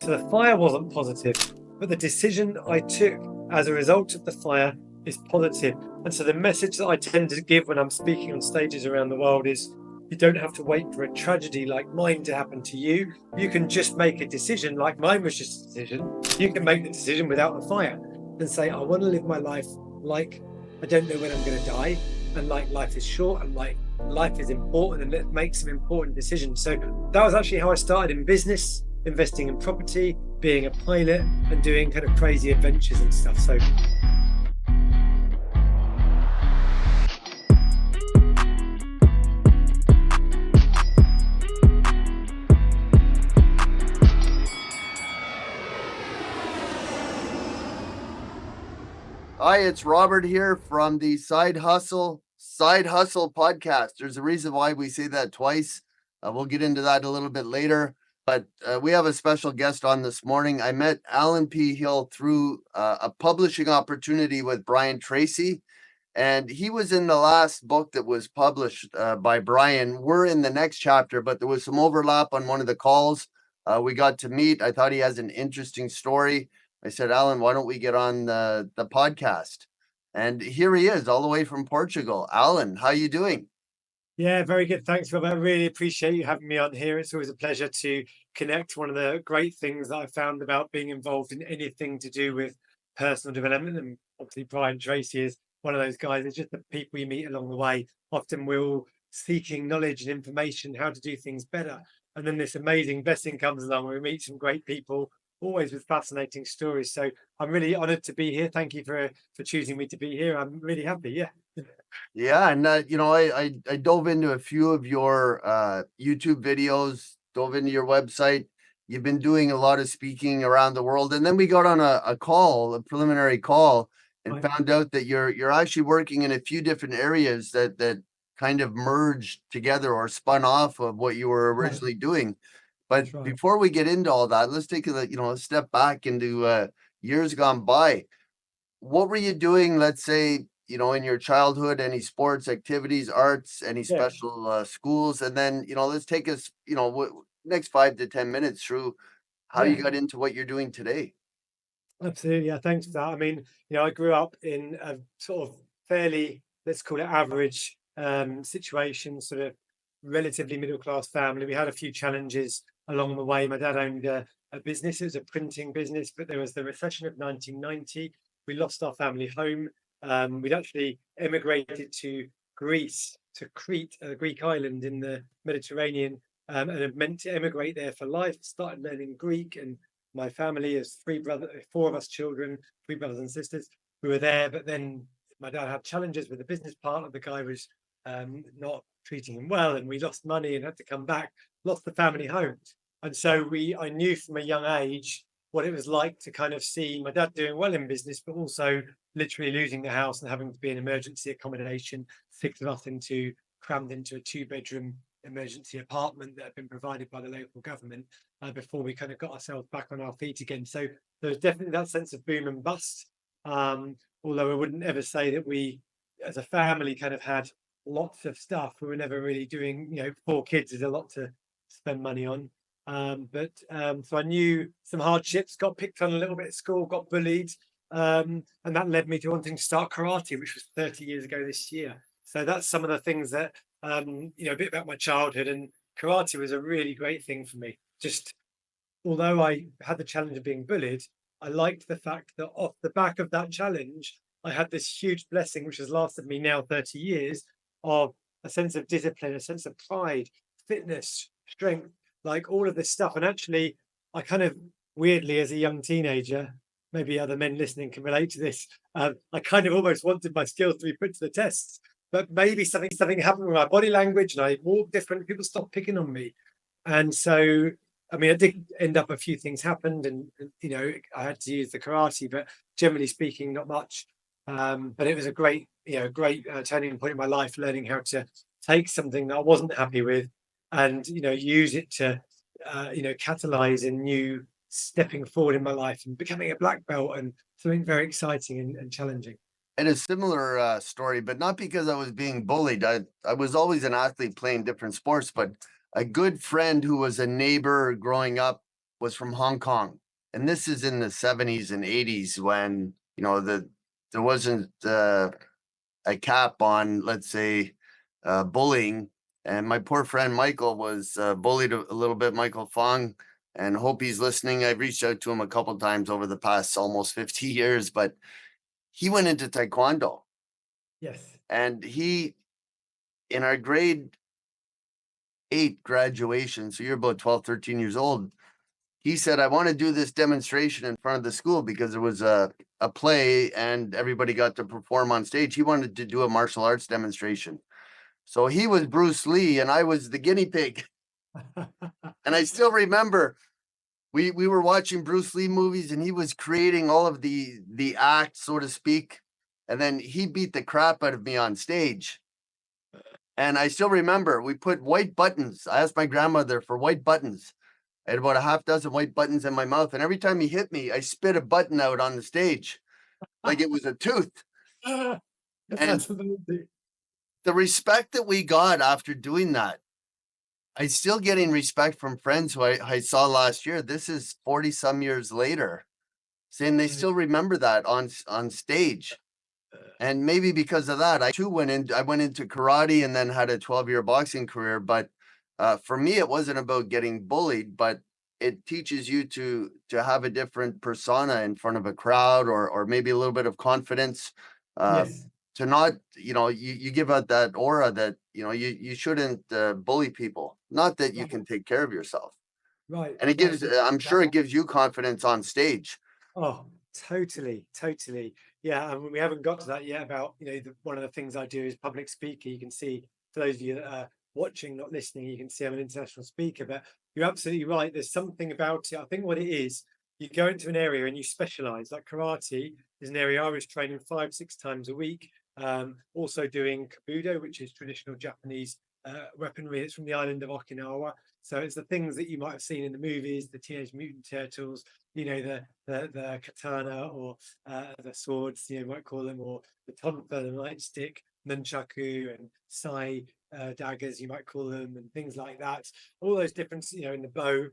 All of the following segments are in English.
So the fire wasn't positive, but the decision I took as a result of the fire is positive. And so the message that I tend to give when I'm speaking on stages around the world is you don't have to wait for a tragedy like mine to happen to you. You can just make a decision like mine was just a decision. You can make the decision without the fire and say, I want to live my life like I don't know when I'm going to die, and like life is short, and like life is important, and let's make some important decisions. So that was actually how I started in business, investing in property, being a pilot, and doing kind of crazy adventures and stuff. So Hi, it's Robert here from the Side Hustle podcast. There's a reason why we say that twice. We'll get into that a little bit later, but we have a special guest on this morning. I met Alan P. Hill through a publishing opportunity with Brian Tracy, and he was in the last book that was published by Brian. We're in the next chapter, but there was some overlap on one of the calls. We got to meet. I thought he has an interesting story. I said, Alan, why don't we get on the podcast? And here he is, all the way from Portugal. Alan, how you doing? yeah, very good. Thanks, Robert. I really appreciate you having me on here. It's always a pleasure to connect. One of the great things that I found about being involved in anything to do with personal development, and obviously Brian Tracy is one of those guys. It's just the people you meet along the way. Often we're all seeking knowledge and information, how to do things better. And then this amazing blessing comes along where we meet some great people, always with fascinating stories. So I'm really honored to be here. Thank you for choosing me to be here. I'm really happy. Yeah. Yeah, and I dove into a few of your YouTube videos, dove into your website. You've been doing a lot of speaking around the world, and then we got on a call, a preliminary call, and Right. found out that you're actually working in a few different areas that kind of merged together or spun off of what you were Right. originally doing. But That's right. before we get into all that, let's take a step back into years gone by. What were you doing, let's say, in your childhood? Any sports activities, arts, any Yeah. special schools? And then, let's take us, next 5 to 10 minutes through how you Yeah. got into what you're doing today. Absolutely. Yeah, thanks for that. I mean, I grew up in a sort of fairly, let's call it average situation, sort of relatively middle class family. We had a few challenges along the way. My dad owned a business, it was a printing business, but there was the recession of 1990. We lost our family home. We'd actually emigrated to Greece, to Crete, a Greek island in the Mediterranean, and had meant to emigrate there for life, started learning Greek, and my family is four of us children, three brothers and sisters. We were there, but then my dad had challenges with the business partner. The guy was not treating him well, and we lost money and had to come back. Lost the family home, and so I knew from a young age what it was like to kind of see my dad doing well in business, but also literally losing the house and having to be in emergency accommodation. Six of us crammed into a two-bedroom emergency apartment that had been provided by the local government before we kind of got ourselves back on our feet again. So there was definitely that sense of boom and bust. Although I wouldn't ever say that we, as a family, kind of had lots of stuff. We were never really doing, four kids is a lot to spend money on. So I knew some hardships, got picked on a little bit at school, got bullied. And that led me to wanting to start karate, which was 30 years ago this year. So that's some of the things that, a bit about my childhood, and karate was a really great thing for me. Just although I had the challenge of being bullied, I liked the fact that off the back of that challenge, I had this huge blessing, which has lasted me now 30 years, of a sense of discipline, a sense of pride, fitness, strength, like all of this stuff. And actually, I kind of weirdly, as a young teenager, maybe other men listening can relate to this, I kind of almost wanted my skills to be put to the test. But maybe something happened with my body language and I walked different, people stopped picking on me. And so I mean, I did end up a few things happened, and I had to use the karate, but generally speaking, not much. But it was a great turning point in my life, learning how to take something that I wasn't happy with, and use it to catalyze a new stepping forward in my life and becoming a black belt, and something very exciting and challenging. And a similar story, but not because I was being bullied. I was always an athlete playing different sports, but a good friend who was a neighbor growing up was from Hong Kong. And this is in the 70s and 80s when, there wasn't a cap on, let's say, bullying. And my poor friend Michael was bullied a little bit, Michael Fong, and hope he's listening. I've reached out to him a couple times over the past almost 50 years, but he went into Taekwondo. Yes. And in our grade 8 graduation, so you're about 12, 13 years old, he said, I want to do this demonstration in front of the school because there was a play and everybody got to perform on stage. He wanted to do a martial arts demonstration. So he was Bruce Lee and I was the guinea pig. And I still remember we were watching Bruce Lee movies and he was creating all of the act, so to speak. And then he beat the crap out of me on stage. And I still remember we put white buttons. I asked my grandmother for white buttons. I had about a half dozen white buttons in my mouth. And every time he hit me, I spit a button out on the stage like it was a tooth. And That's amazing. the respect that we got after doing that, I'm still getting respect from friends who I saw last year. This is 40 some years later, saying they still remember that on stage. And maybe because of that, I went into karate and then had a 12-year boxing career. But for me, it wasn't about getting bullied, but it teaches you to have a different persona in front of a crowd, or maybe a little bit of confidence. Yes. To not, you give out that aura that, you shouldn't bully people. Not that you can take care of yourself. Right. And it gives, I'm sure it gives you confidence on stage. Oh, totally, totally. Yeah, and we haven't got to that yet about, one of the things I do is public speaker. You can see, for those of you that are watching, not listening, you can see I'm an international speaker, but you're absolutely right. There's something about it. I think what it is, you go into an area and you specialize. Like karate is an area I was training 5-6 times a week. Also doing kabuto, which is traditional Japanese weaponry. It's from the island of Okinawa. So it's the things that you might have seen in the movies, the Teenage Mutant Turtles, the katana, or the swords, you might call them, or the tonfa, the nightstick, nunchaku, and sai daggers, you might call them, and things like that. All those different, in the bow,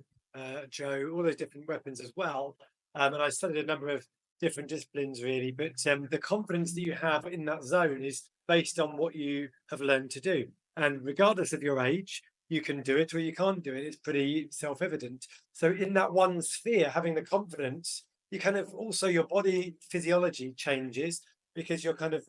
Joe, all those different weapons as well. And I studied a number of different disciplines, really. But the confidence that you have in that zone is based on what you have learned to do. And regardless of your age, you can do it or you can't do it. It's pretty self-evident. So in that one sphere, having the confidence, you kind of also, your body physiology changes because you're kind of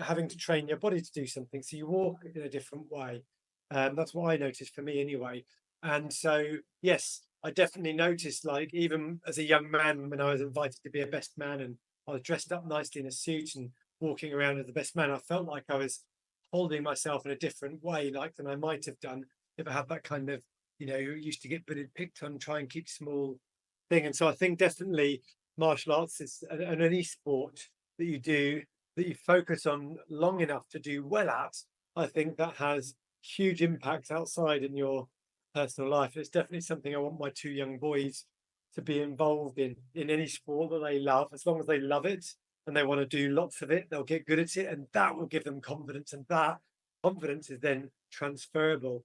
having to train your body to do something. So you walk in a different way. That's what I noticed for me anyway. And so, yes, I definitely noticed, like, even as a young man, when I was invited to be a best man and I was dressed up nicely in a suit and walking around as the best man, I felt like I was holding myself in a different way, like, than I might have done if I had that kind of, used to get picked on, try and keep small thing. And so I think definitely martial arts is an any sport that you do, that you focus on long enough to do well at. I think that has huge impacts outside in your personal life. It's definitely something I want my 2 young boys to be involved in any sport that they love. As long as they love it and they want to do lots of it, they'll get good at it, and that will give them confidence. And that confidence is then transferable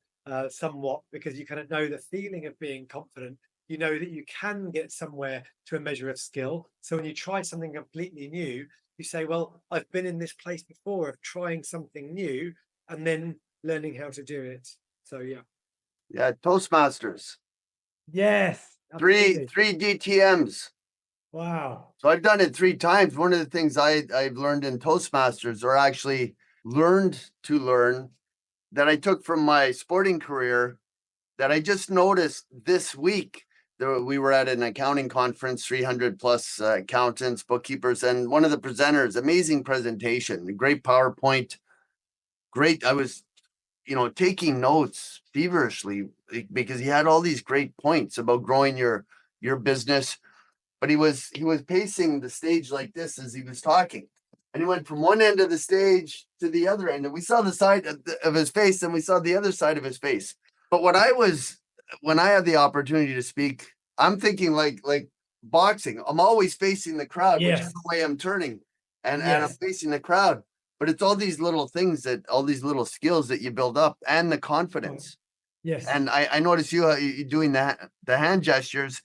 somewhat, because you kind of know the feeling of being confident. You know that you can get somewhere to a measure of skill. So when you try something completely new, you say, well, I've been in this place before of trying something new and then learning how to do it. So yeah. Yeah, Toastmasters. Yes, Three absolutely. DTMs. Wow. So I've done it 3 times. One of the things I've learned in Toastmasters, or actually learned to learn, that I took from my sporting career, that I just noticed this week. We were at an accounting conference, 300 plus accountants, bookkeepers, and one of the presenters, amazing presentation, great PowerPoint, great. I was, taking notes feverishly because he had all these great points about growing your business. But he was pacing the stage like this as he was talking. And he went from one end of the stage to the other end. And we saw the side of his face, and we saw the other side of his face. But when I had the opportunity to speak, I'm thinking like boxing. I'm always facing the crowd, whichever Yes. way I'm turning. And I'm Yes. facing the crowd. But it's all these little things, all these little skills that you build up, and the Right. confidence. Yes. And I noticed you doing the hand gestures.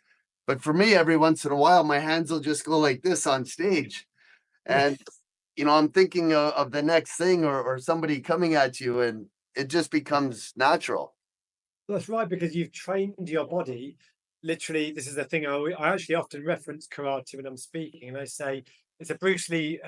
But for me, every once in a while, my hands will just go like this on stage. And, I'm thinking of the next thing or somebody coming at you, and it just becomes natural. That's right, because you've trained your body. Literally, this is the thing I actually often reference karate when I'm speaking, and I say it's a Bruce Lee.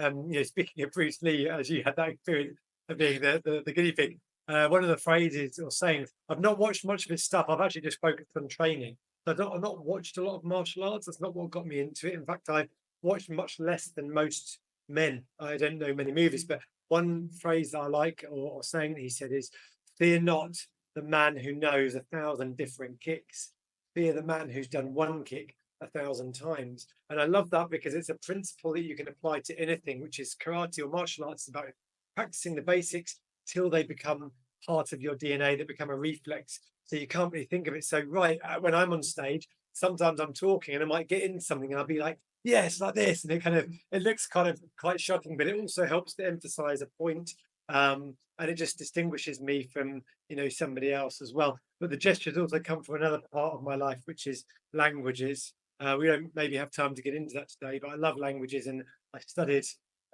Speaking of Bruce Lee, as you had that experience of being the guinea pig, one of the phrases or sayings, I've not watched much of his stuff. I've actually just focused on training. So I've not watched a lot of martial arts. That's not what got me into it. In fact, I've watched much less than most men. I don't know many movies, but one phrase that I like or saying that he said is, "Fear not the man who knows 1,000 different kicks. Fear the man who's done one kick 1,000 times." And I love that because it's a principle that you can apply to anything, which is karate or martial arts. It's about practicing the basics till they become part of your DNA, that become a reflex. So you can't really think of it. So, right, when I'm on stage, sometimes I'm talking and I might get into something and I'll be like, yes, like this. And it looks kind of quite shocking, but it also helps to emphasize a point. And it just distinguishes me from somebody else as well. But the gestures also come from another part of my life, which is languages. We don't maybe have time to get into that today, but I love languages, and I studied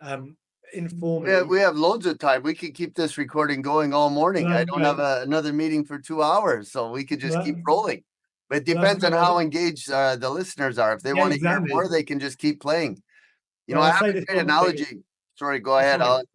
um, informally. We have loads of time. We could keep this recording going all morning. I Well, don't have another meeting for 2 hours, so we could just keep well, rolling. But it that's depends on good. how engaged the listeners are. If they Yeah, want to hear more, exactly. they can just keep playing. Well, I I'll have say a this great one thing. analogy. Sorry, go ahead, Sorry, Alan.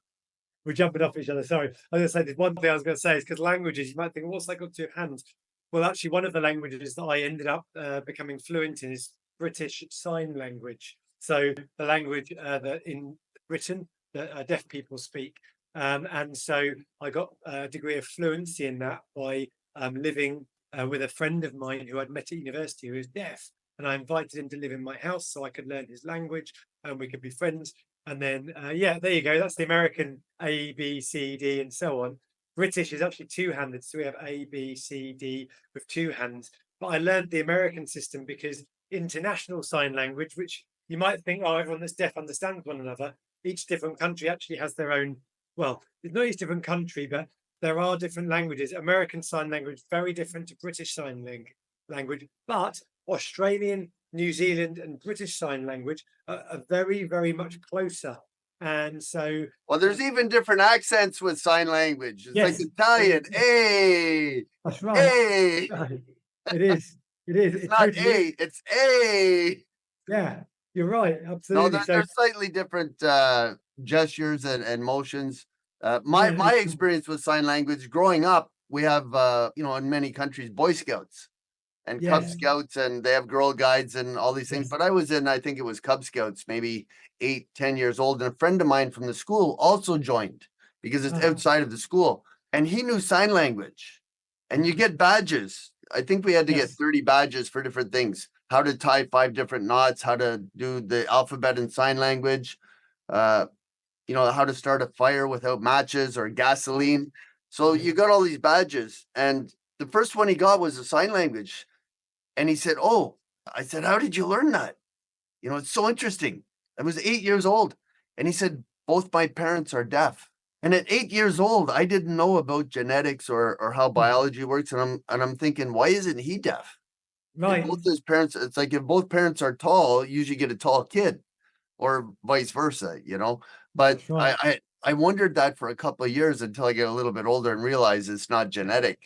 we're jumping off each other. Sorry. I was going to say this one thing I was going to say is because languages, you might think, what's that got to do with hands? Well, actually, one of the languages that I ended up becoming fluent in is British Sign Language. So the language that in Britain that deaf people speak. And so I got a degree of fluency in that by living with a friend of mine who I'd met at university who is deaf. And I invited him to live in my house so I could learn his language and we could be friends. And then, yeah, there you go. That's the American A, B, C, D, and so on. British is actually two-handed, so we have A, B, C, D with two hands. But I learned the American system because international sign language, which you might think, oh, everyone that's deaf understands one another. Each different country actually has their own. Well, it's not each different country, but there are different languages. American Sign Language very different to British Sign Language, but Australian, New Zealand, and British Sign Language are very, very much closer. And so, Well, there's even different accents with sign language. It's like yes, Italian. Hey, that's right. hey. It is. It is. It's It not totally is. A, it's A. Yeah, you're right. No, Absolutely. So, they're slightly different gestures and motions. My yeah, my experience with sign language growing up, we have in many countries Boy Scouts and Cub yes, Scouts, and they have Girl Guides and all these things. yes. But I was in, I think it was Cub Scouts, maybe 8, 10 years old, and a friend of mine from the school also joined because it's Uh, outside of the school, and he knew sign language, and you get badges. I think we had to get yes. 30 badges for different things: how to tie 5 different knots, how to do the alphabet in sign language, uh, how to start a fire without matches or gasoline. So you got all these badges, and the first one he got was a sign language. And he said, "Oh," I said, "How did you learn that? It's so interesting." I was 8 years old. And he said, "Both my parents are deaf." And at 8 years old, I didn't know about genetics or how biology works. And I'm thinking, why isn't he deaf? If Right. both his parents, it's like if both parents are tall, you usually get a tall kid, or vice versa. But That's right. I wondered that for a couple of years until I get a little bit older and realize it's not genetic.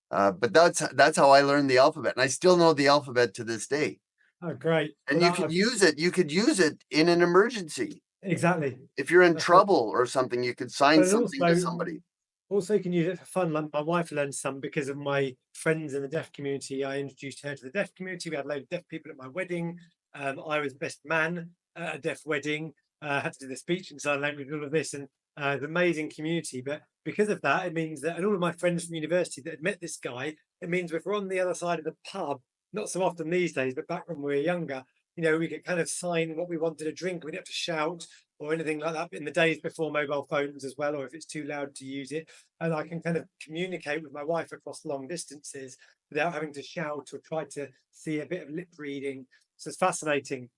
But that's how I learned the alphabet, and I still know the alphabet to this day. Oh, great. And Well, you could use it. You could use it in an emergency. exactly. If you're in That's right. trouble or something, you could sign But something to somebody. also you can use it for fun. Like my wife learned some because of my friends in the deaf community. I introduced her to the deaf community. We had a load of deaf people at my wedding. I was best man at a deaf wedding. Had to do the speech and sign language, all of this, and the amazing community. But because of that, it means that, and all of my friends from university that had met this guy, it means if we're on the other side of the pub, not so often these days, but back when we were younger, we could kind of sign what we wanted to drink. We didn't have to shout or anything like that in the days before mobile phones as well, or if it's too loud to use it. And I can kind of communicate with my wife across long distances without having to shout or try to see a bit of lip reading. So it's fascinating.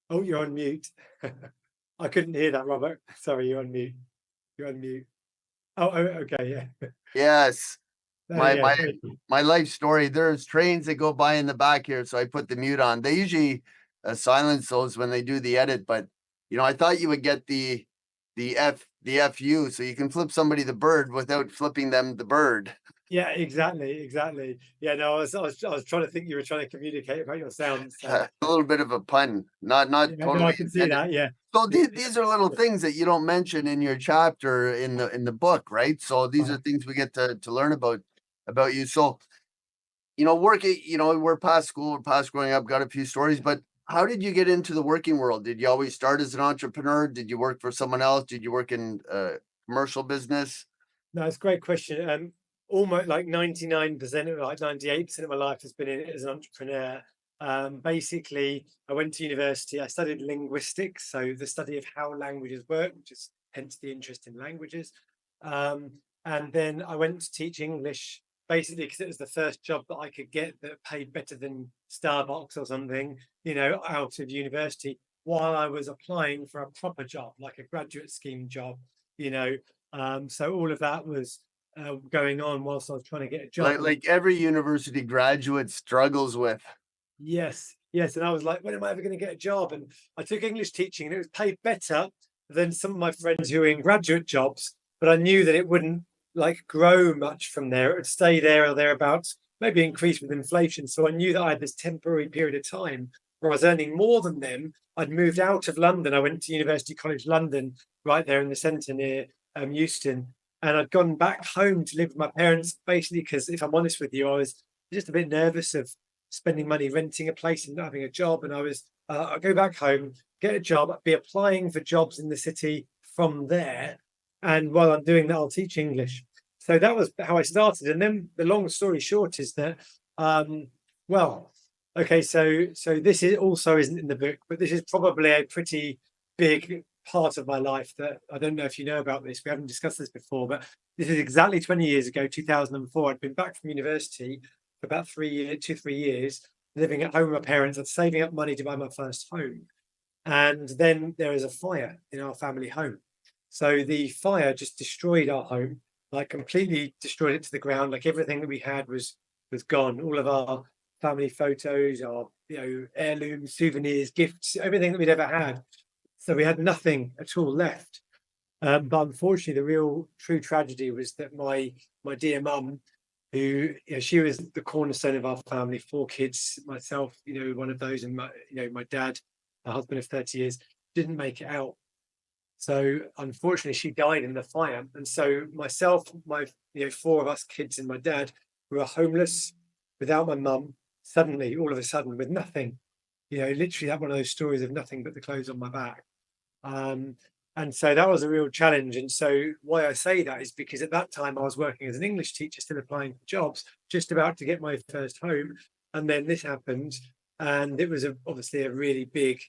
Oh, you're on mute. I couldn't hear that, Robert. Sorry, you're on mute. You're on mute. Oh, okay, yeah. Yes. There my you go. my Thank you. my life story. There's trains that go by in the back here, so I put the mute on. They usually silence those when they do the edit, but I thought you would get the fu, so you can flip somebody the bird without flipping them the bird. Yeah, exactly. Yeah, no, I was trying to think you were trying to communicate about your sounds. So A little bit of a pun, not yeah, no, totally I can see intended. that. Yeah. So Yeah. these are little things that you don't mention in your chapter in the book, right? So these are Right. things we get to learn about you. So working, we're past school, we're past growing up, got a few stories, but how did you get into the working world? Did you always start as an entrepreneur? Did you work for someone else? Did you work in commercial business? No, it's a great question. Almost like 99% of like 98% of my life has been in it as an entrepreneur. Basically, I went to university. I studied linguistics, so the study of how languages work, which is hence the interest in languages. Um, and then I went to teach English, basically because it was the first job that I could get that paid better than Starbucks or something, out of university, while I was applying for a proper job, like a graduate scheme job, you know. So all of that was going on whilst I was trying to get a job. Like every university graduate struggles with. Yes. And I was like, when am I ever going to get a job? And I took English teaching and it was paid better than some of my friends who were in graduate jobs. But I knew that it wouldn't like grow much from there. It would stay there or thereabouts, maybe increase with inflation. So I knew that I had this temporary period of time where I was earning more than them. I'd moved out of London. I went to University College London, right there in the centre near Euston. And I'd gone back home to live with my parents, basically, because if I'm honest with you, I was just a bit nervous of spending money renting a place and not having a job. And I'd go back home, get a job, I'd be applying for jobs in the city from there. And while I'm doing that, I'll teach English. So that was how I started. And then the long story short is that, well, okay, so this is also isn't in the book, but this is probably a pretty big part of my life that I don't know if you know about this. We haven't discussed this before, but this is exactly 20 years ago, 2004. I'd been back from university for about 3 years, living at home with my parents and saving up money to buy my first home. And then there is a fire in our family home. So the fire just destroyed our home, like completely destroyed it to the ground. Like everything that we had was gone. All of our family photos, our heirlooms, souvenirs, gifts, everything that we'd ever had. So we had nothing at all left. But unfortunately, the real true tragedy was that my dear mum, who she was the cornerstone of our family, 4 kids, myself, one of those, and my dad, a husband of 30 years, didn't make it out. So unfortunately, she died in the fire. And so myself, my 4 of us kids, and my dad were homeless, without my mum, suddenly, all of a sudden, with nothing. Literally, that one of those stories of nothing but the clothes on my back. Um, and so that was a real challenge. And so why I say that is because at that time I was working as an English teacher, still applying for jobs, just about to get my first home. And then this happened. And it was obviously a really big,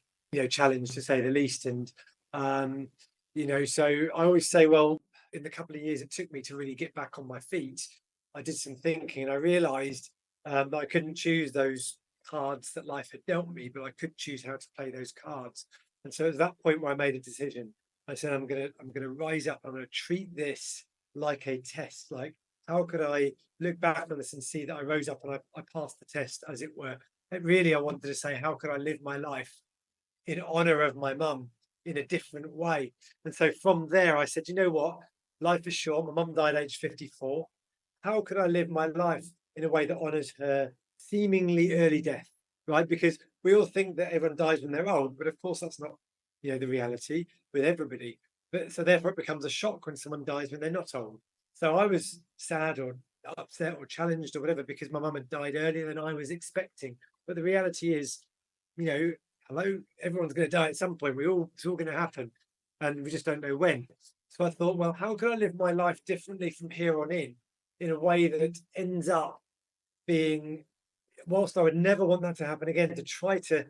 challenge to say the least. And, so I always say, well, in the couple of years it took me to really get back on my feet, I did some thinking and I realized that I couldn't choose those cards that life had dealt me, but I could choose how to play those cards. And so at that point where I made a decision, I said, I'm gonna rise up. I'm gonna treat this like a test. Like, how could I look back on this and see that I rose up and I passed the test, as it were? Really, I wanted to say, how could I live my life in honor of my mum in a different way? And so from there, I said, you know what? Life is short. My mum died aged 54. How could I live my life in a way that honors her seemingly early death? Right? Because we all think that everyone dies when they're old, but of course that's not, the reality with everybody. But so therefore it becomes a shock when someone dies when they're not old. So I was sad or upset or challenged or whatever because my mum had died earlier than I was expecting. But the reality is, hello, everyone's going to die at some point. It's all going to happen, and we just don't know when. So I thought, well, how can I live my life differently from here on in a way that ends up being, whilst I would never want that to happen again, to try to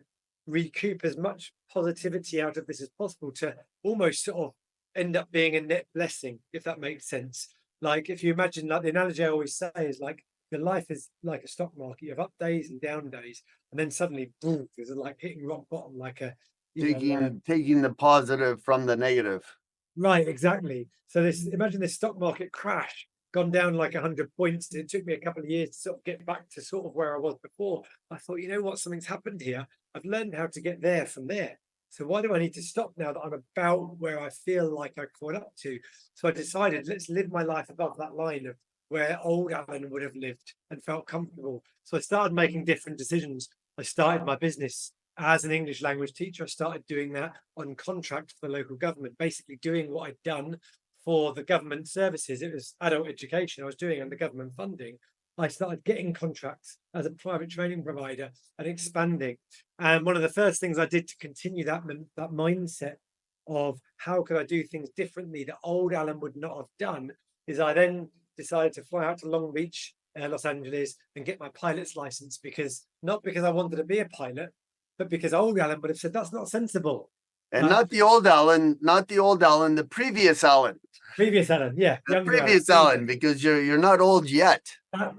recoup as much positivity out of this as possible, to almost sort of end up being a net blessing, if that makes sense. Like if you imagine, like the analogy I always say is like your life is like a stock market. You have up days and down days, and then suddenly, boom, there's like hitting rock bottom, like a, Taking the positive from the negative. right, exactly. So imagine this stock market crash, gone down like 100 points. It took me a couple of years to sort of get back to sort of where I was before. I thought, you know what, something's happened here. I've learned how to get there from there. So why do I need to stop now that I'm about where I feel like I caught up to? So I decided, let's live my life above that line of where old Alan would have lived and felt comfortable. So I started making different decisions. I started my business as an English language teacher. I started doing that on contract for the local government, basically doing what I'd done for the government services. It was adult education I was doing under government funding. I started getting contracts as a private training provider and expanding. And one of the first things I did to continue that mindset of how could I do things differently that old Alan would not have done is I then decided to fly out to Long Beach, Los Angeles, and get my pilot's license, because not because I wanted to be a pilot, but because old Alan would have said that's not sensible. And not the old Alan, the previous Alan. Previous Alan, yeah. The previous Alan, because you're not old yet.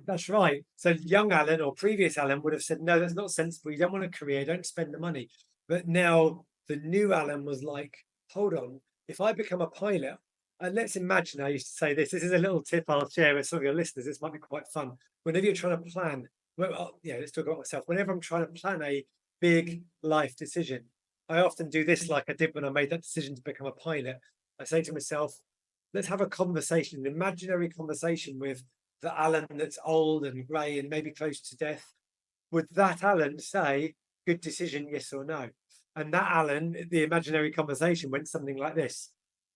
That's right. So young Alan or previous Alan would have said, no, that's not sensible. You don't want a career, don't spend the money. But now the new Alan was like, hold on, if I become a pilot, and let's imagine, I used to say this is a little tip I'll share with some of your listeners. This might be quite fun. Whenever you're trying to plan, well, yeah, let's talk about myself. Whenever I'm trying to plan a big life decision, I often do this like I did when I made that decision to become a pilot. I say to myself, let's have a conversation, an imaginary conversation with the Alan that's old and grey and maybe close to death. Would that Alan say, good decision, yes or no? And that Alan, the imaginary conversation went something like this.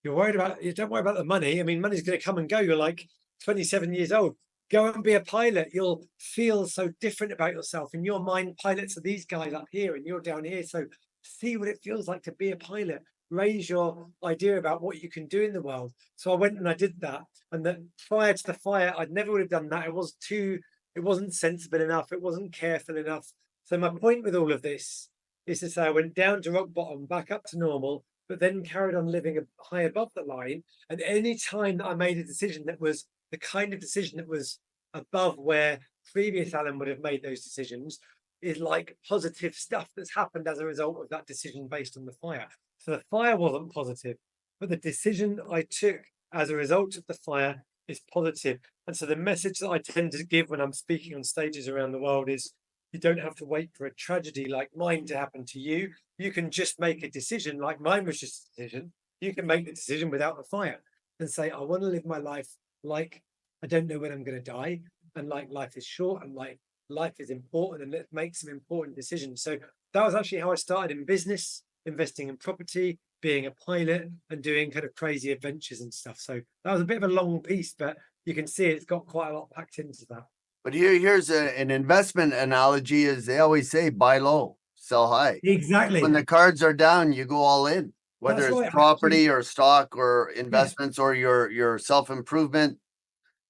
You don't worry about the money. I mean, money's going to come and go. You're like 27 years old. Go and be a pilot. You'll feel so different about yourself. In your mind, pilots are these guys up here and you're down here. So see what it feels like to be a pilot. Raise your idea about what you can do in the world. So I went and I did that. And then prior to the fire, I'd never would have done that. It wasn't sensible enough. It wasn't careful enough. So my point with all of this is to say I went down to rock bottom, back up to normal, but then carried on living high above the line. And any time that I made a decision that was the kind of decision that was above where previous Alan would have made those decisions, is like positive stuff that's happened as a result of that decision based on the fire. So the fire wasn't positive, but the decision I took as a result of the fire is positive. And so the message that I tend to give when I'm speaking on stages around the world is you don't have to wait for a tragedy like mine to happen to you. You can just make a decision like mine was just a decision. You can make the decision without the fire and say, I want to live my life like I don't know when I'm going to die, and like life is short, and like life is important, and let's make some important decisions. So that was actually how I started in business, investing in property, being a pilot, and doing kind of crazy adventures and stuff. So that was a bit of a long piece, but you can see it's got quite a lot packed into that. But here's an investment analogy: is they always say buy low, sell high. Exactly. When the cards are down, you go all in, whether That's it's right. property or stock or investments or your self-improvement.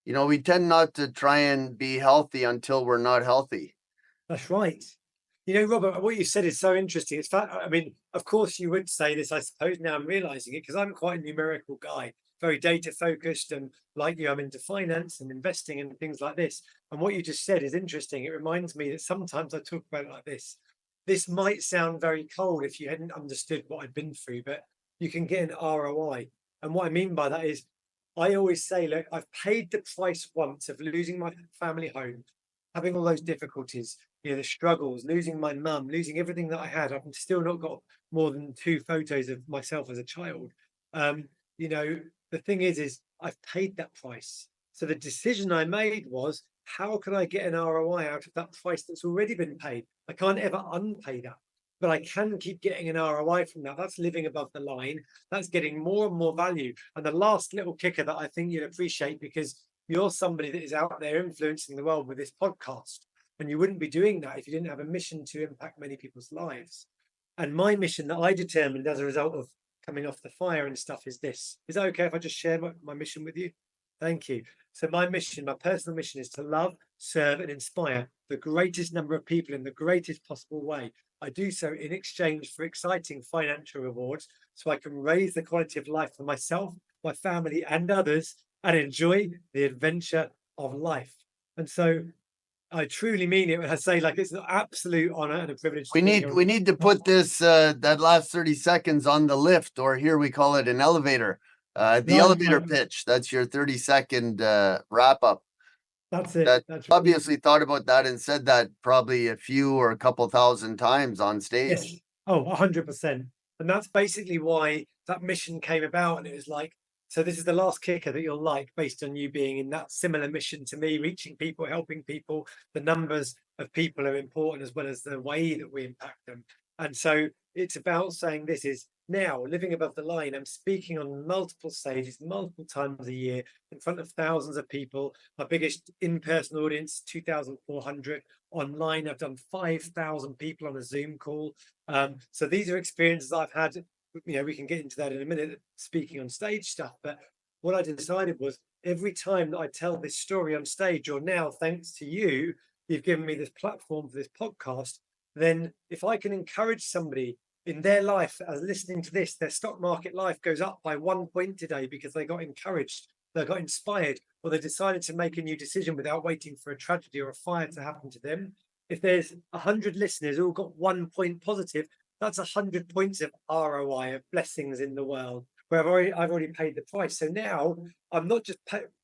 You know, we tend not to try and be healthy until we're not healthy. That's right. You know, Robert, what you said is so interesting. It's fact, I mean, of course you would say this, I suppose now I'm realizing it, because I'm quite a numerical guy, very data focused, and like you, I'm into finance and investing and things like this. And what you just said is interesting. It reminds me that sometimes I talk about it like this. This might sound very cold if you hadn't understood what I'd been through, but you can get an ROI. And what I mean by that is I always say, look, I've paid the price once of losing my family home, having all those difficulties, you know, the struggles, losing my mum, losing everything that I had. I've still not got more than 2 photos of myself as a child. You know, the thing is I've paid that price. So the decision I made was, how can I get an ROI out of that price that's already been paid? I can't ever unpay that, but I can keep getting an ROI from that. That's living above the line. That's getting more and more value. And the last little kicker that I think you'd appreciate, because you're somebody that is out there influencing the world with this podcast, and you wouldn't be doing that if you didn't have a mission to impact many people's lives. And my mission that I determined as a result of coming off the fire and stuff is this. Is that okay if I just share my mission with you? Thank you. So my mission, my personal mission, is to love, serve, and inspire the greatest number of people in the greatest possible way. I do so in exchange for exciting financial rewards, so I can raise the quality of life for myself, my family, and others, and enjoy the adventure of life. And so I truly mean it when I say, like, it's an absolute honor and a privilege. We need to put this that last 30 seconds on the lift, or here we call it an elevator. The Right, elevator right. pitch, that's your 30-second wrap up. That's it. That That's right. obviously thought about that and said that probably a few or a couple thousand times on Yes. stage. Oh, 100%. And that's basically why that mission came about. And it was like, so this is the last kicker that you'll like based on you being in that similar mission to me, reaching people, helping people. The numbers of people are important as well as the way that we impact them. And so it's about saying this is now living above the line. I'm speaking on multiple stages, multiple times a year in front of thousands of people. My biggest in-person audience, 2,400. Online, I've done 5,000 people on a Zoom call. So these are experiences I've had. We can get into that in a minute, speaking on stage stuff. But what I decided was every time that I tell this story on stage, or now, thanks to you, you've given me this platform for this podcast. Then, if I can encourage somebody in their life as listening to this, their stock market life goes up by 1 point today because they got encouraged, they got inspired, or they decided to make a new decision without waiting for a tragedy or a fire to happen to them. If there's 100 listeners all got 1 point positive, that's 100 points of ROI, of blessings in the world, where I've already paid the price. So now I'm not just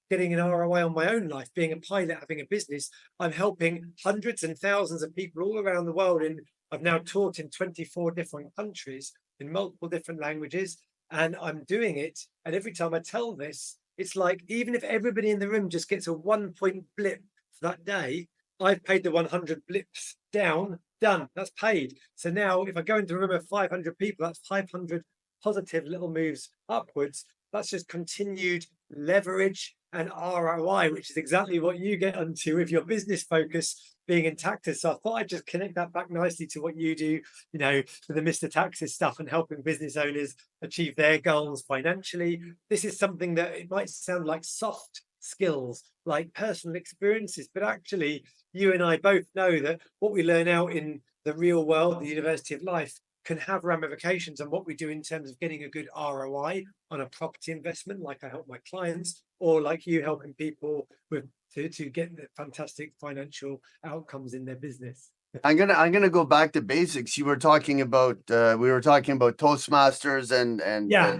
getting an ROI on my own life, being a pilot, having a business. I'm helping hundreds and thousands of people all around the world. And I've now taught in 24 different countries in multiple different languages, and I'm doing it. And every time I tell this, it's like, even if everybody in the room just gets a 1 point blip for that day, I've paid the 100 blips down, done, that's paid. So now if I go into a room of 500 people, that's 500 positive little moves upwards. That's just continued leverage and ROI, which is exactly what you get onto with your business focus being in taxes. So I thought I'd just connect that back nicely to what you do, for the MrTaxes stuff and helping business owners achieve their goals financially. This is something that it might sound like soft skills, like personal experiences, but actually you and I both know that what we learn out in the real world, the University of Life, can have ramifications on what we do in terms of getting a good ROI on a property investment, like I help my clients, or like you helping people with to get the fantastic financial outcomes in their business. I'm gonna go back to basics. You were talking about we were talking about Toastmasters and Yeah,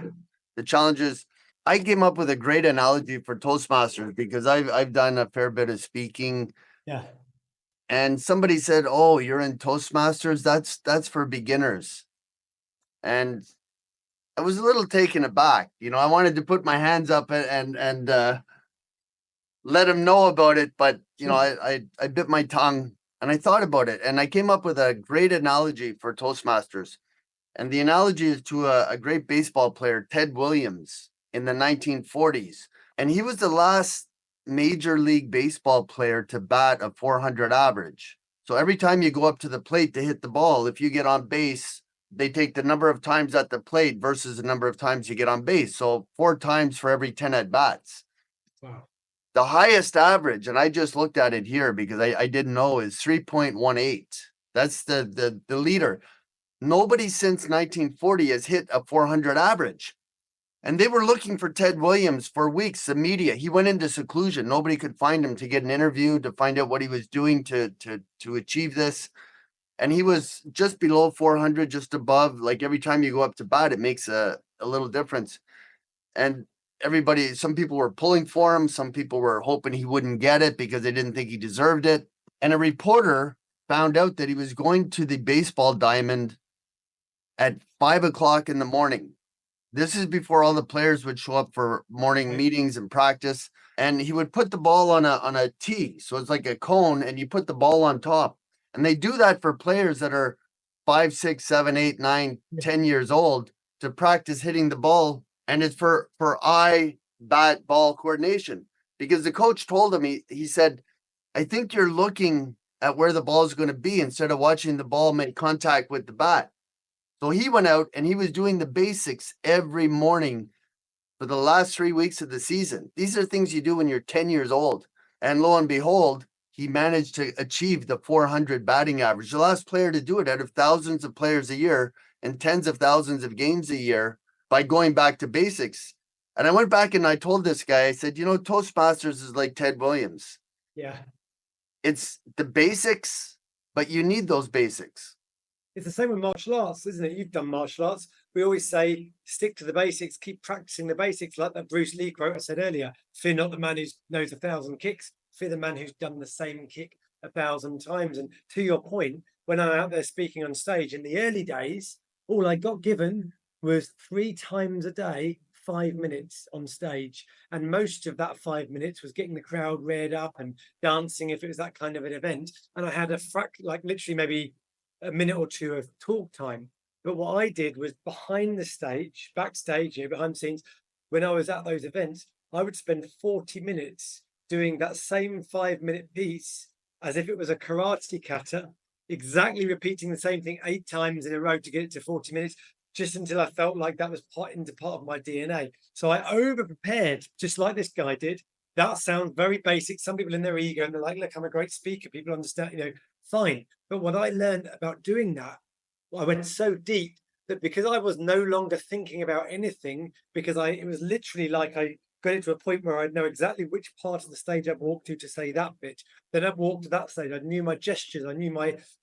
the challenges. I came up with a great analogy for Toastmasters because I've done a fair bit of speaking, yeah, and somebody said, "Oh, you're in Toastmasters? That's for beginners." And I was a little taken aback. I wanted to put my hands up and let him know about it, but I bit my tongue and I thought about it, and I came up with a great analogy for Toastmasters. And the analogy is to a great baseball player, Ted Williams, in the 1940s. And he was the last Major League Baseball player to bat a 400 average. So every time you go up to the plate to hit the ball, if you get on base, they take the number of times at the plate versus the number of times you get on base. So 4 times for every 10 at bats. wow, The highest average, and I just looked at it here because I didn't know, is 3.18. That's the leader. Nobody since 1940 has hit a 400 average. And they were looking for Ted Williams for weeks. The media, he went into seclusion. Nobody could find him to get an interview, to find out what he was doing to achieve this. And he was just below 400, just above. Like every time you go up to bat, it makes a little difference. And some people were pulling for him. Some people were hoping he wouldn't get it because they didn't think he deserved it. And a reporter found out that he was going to the baseball diamond at 5 o'clock in the morning. This is before all the players would show up for morning meetings and practice. And he would put the ball on a tee. So it's like a cone, and you put the ball on top. And they do that for players that are 5, 6, 7, 8, 9, 10 years old to practice hitting the ball. And it's for eye, bat, ball coordination. Because the coach told him, he said, I think you're looking at where the ball is going to be instead of watching the ball make contact with the bat. So he went out and he was doing the basics every morning for the last 3 weeks of the season. These are things you do when you're 10 years old. And lo and behold, he managed to achieve the 400 batting average. The last player to do it out of thousands of players a year and tens of thousands of games a year by going back to basics. And I went back and I told this guy, I said, Toastmasters is like Ted Williams. yeah, It's the basics, but you need those basics. It's the same with martial arts, isn't it? You've done martial arts. We always say, stick to the basics, keep practicing the basics, like that Bruce Lee quote I said earlier. Fear not the man who knows 1,000 kicks, fear the man who's done the same kick 1,000 times. And to your point, when I'm out there speaking on stage in the early days, all I got given was 3 times a day, 5 minutes on stage. And most of that 5 minutes was getting the crowd reared up and dancing if it was that kind of an event. And I had like literally maybe a minute or two of talk time. But what I did was behind the stage, backstage, behind the scenes, when I was at those events, I would spend 40 minutes doing that same 5 minute piece as if it was a karate kata, exactly repeating the same thing 8 times in a row to get it to 40 minutes, just until I felt like that was part of my DNA. So I over prepared, just like this guy did. That sounds very basic. Some people in their ego and they're like, look, I'm a great speaker. People understand, fine. But what I learned about doing that, I went so deep that because I was no longer thinking about anything, because it was literally like I got it to a point where I'd know exactly which part of the stage I'd walk to say that bit. Then I'd walk to that stage. I knew my gestures.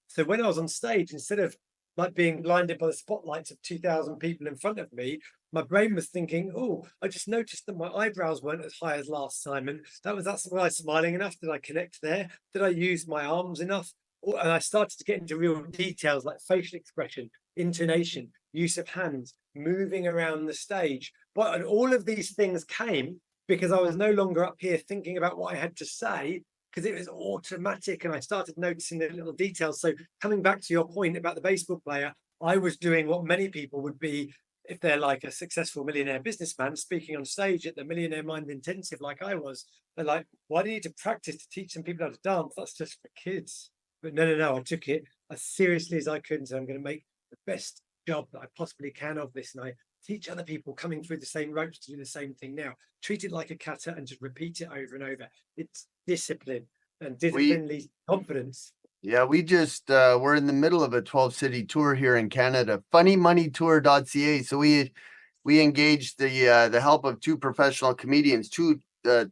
So when I was on stage, instead of like being blinded by the spotlights of 2,000 people in front of me, my brain was thinking, oh, I just noticed that my eyebrows weren't as high as last time. And that's was I smiling enough? Did I connect there? Did I use my arms enough? And I started to get into real details like facial expression, intonation, use of hands, moving around the stage. And all of these things came because I was no longer up here thinking about what I had to say, because it was automatic, and I started noticing the little details. So coming back to your point about the baseball player, I was doing what many people would be if they're like a successful millionaire businessman speaking on stage at the Millionaire Mind Intensive like I was. They're like, why do you need to practice to teach some people how to dance? That's just for kids. But no, I took it as seriously as I could and said, I'm going to make the best job that I possibly can of this. And I teach other people coming through the same ropes to do the same thing now. Treat it like a kata and just repeat it over and over. It's discipline, and discipline leads to confidence. Yeah, we just we're in the middle of a 12-city tour here in Canada, funnymoneytour.ca. So we engaged the help of two professional comedians, two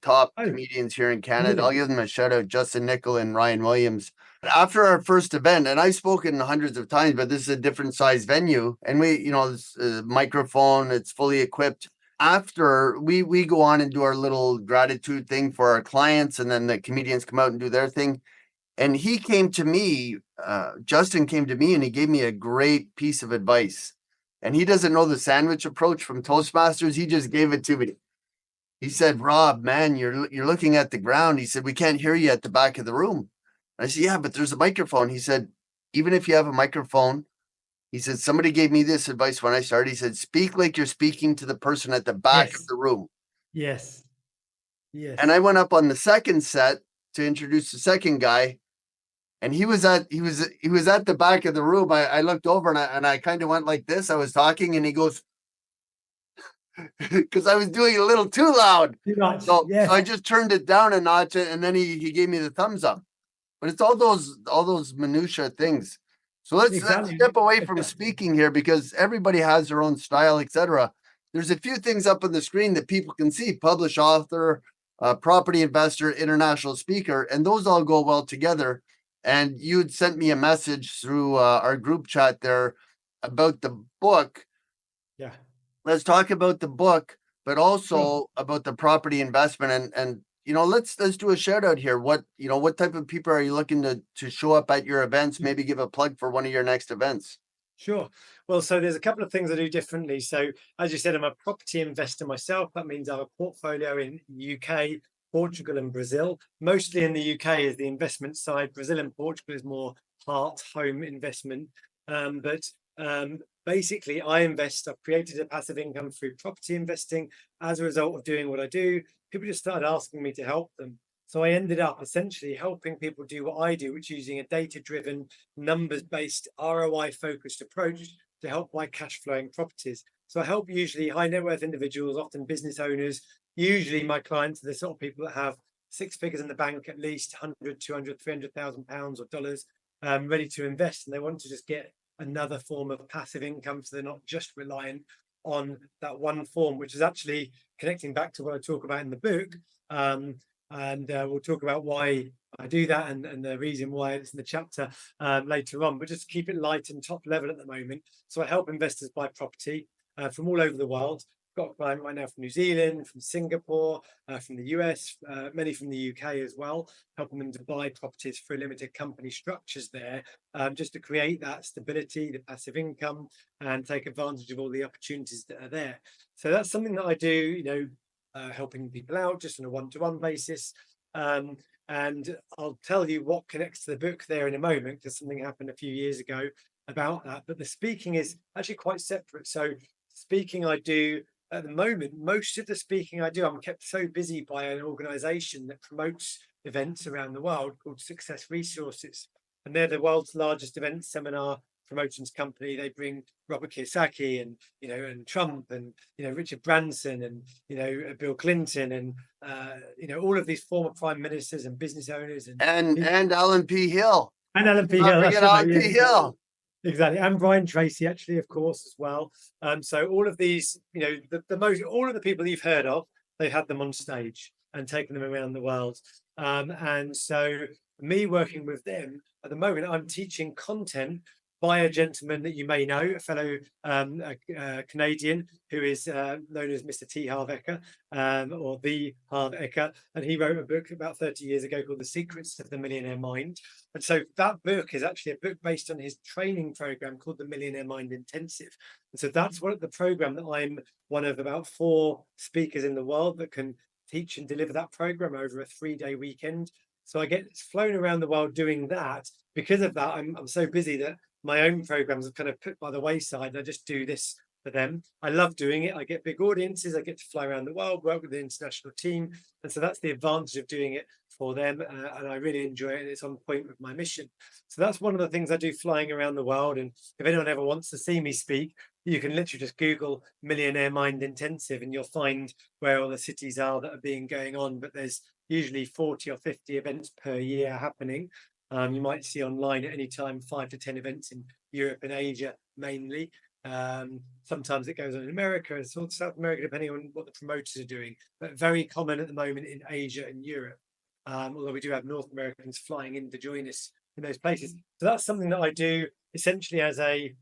top comedians here in Canada. I'll give them a shout out, Justin Nickel and Ryan Williams. After our first event, and I've spoken hundreds of times, but this is a different size venue, and this microphone, it's fully equipped. After we go on and do our little gratitude thing for our clients, and then the comedians come out and do their thing. And he came to me, Justin came to me, and he gave me a great piece of advice. And he doesn't know the sandwich approach from Toastmasters. He just gave it to me. He said, Rob, man, you're looking at the ground. He said, we can't hear you at the back of the room. I said, yeah, but there's a microphone. He said, even if you have a microphone, he said, somebody gave me this advice when I started. He said, speak like you're speaking to the person at the back of the room. Yes. And I went up on the second set to introduce the second guy. And he was at the back of the room. I looked over and I kind of went like this. I was talking and he goes, because I was doing it a little too loud. So I just turned it down a notch, and then he gave me the thumbs up. But it's all those minutia things. So let's step away from speaking here, because everybody has their own style, etc. There's a few things up on the screen that people can see: published author, property investor, international speaker, and those all go well together. And you'd sent me a message through our group chat there about the book. Yeah. Let's talk about the book, but also about the property investment. And let's do a shout out here. What type of people are you looking to show up at your events? Maybe give a plug for one of your next events. Sure. Well, so there's a couple of things I do differently. So as you said, I'm a property investor myself. That means I have a portfolio in UK, Portugal and Brazil. Mostly in the UK is the investment side. Brazil and Portugal is more heart home investment. Basically, I've created a passive income through property investing. As a result of doing what I do, people just started asking me to help them. So I ended up essentially helping people do what I do, which is using a data-driven, numbers-based, ROI-focused approach to help buy cash-flowing properties. So I help usually high net worth individuals, often business owners. Usually my clients are the sort of people that have 6 figures in the bank, at least 100, 200, 300,000 pounds or dollars, ready to invest. And they want to just get another form of passive income, so they're not just reliant on that one form, which is actually connecting back to what I talk about in the book. and we'll talk about why I do that and the reason why it's in the chapter later on. But just to keep it light and top level at the moment. So I help investors buy property from all over the world. Got a client right now from New Zealand, from Singapore, from the US, many from the UK as well, helping them to buy properties through limited company structures there, just to create that stability, the passive income, and take advantage of all the opportunities that are there. So that's something that I do, helping people out just on a one-to-one basis. And I'll tell you what connects to the book there in a moment, because something happened a few years ago about that. But the speaking is actually quite separate. So speaking I do at the moment, most of the speaking I do, I'm kept so busy by an organization that promotes events around the world called Success Resources. And they're the world's largest event seminar promotions company. They bring Robert Kiyosaki and Trump and Richard Branson and Bill Clinton and all of these former prime ministers and business owners and Alan P. Hill. And Alan P. Not Hill. forget Alan P. Hill. Exactly, and Brian Tracy, actually, of course, as well. So all of these, all of the people you've heard of, they've had them on stage and taken them around the world. And so me working with them at the moment, I'm teaching content by a gentleman that you may know, a fellow Canadian who is known as Mr. T. Harv Eker, or the Harv Eker, and he wrote a book about 30 years ago called The Secrets of the Millionaire Mind. And so that book is actually a book based on his training program called the Millionaire Mind Intensive. And so that's what the program that I'm one of about 4 speakers in the world that can teach and deliver that program over a 3-day weekend. So I get flown around the world doing that. Because of that, I'm so busy that my own programs are kind of put by the wayside. I just do this for them. I love doing it. I get big audiences. I get to fly around the world, work with the international team. And so that's the advantage of doing it for them. And I really enjoy it. And it's on point with my mission. So that's one of the things I do, flying around the world. And if anyone ever wants to see me speak, you can literally just Google Millionaire Mind Intensive and you'll find where all the cities are that are being going on. But there's usually 40 or 50 events per year happening. You might see online at any time 5 to 10 events in Europe and Asia mainly. Sometimes it goes on in America and South America, depending on what the promoters are doing, but very common at the moment in Asia and Europe. Although we do have North Americans flying in to join us in those places. So that's something that I do essentially as a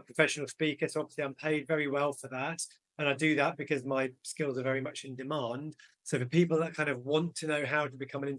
professional speaker. So obviously I'm paid very well for that. And I do that because my skills are very much in demand. So for people that kind of want to know how to become an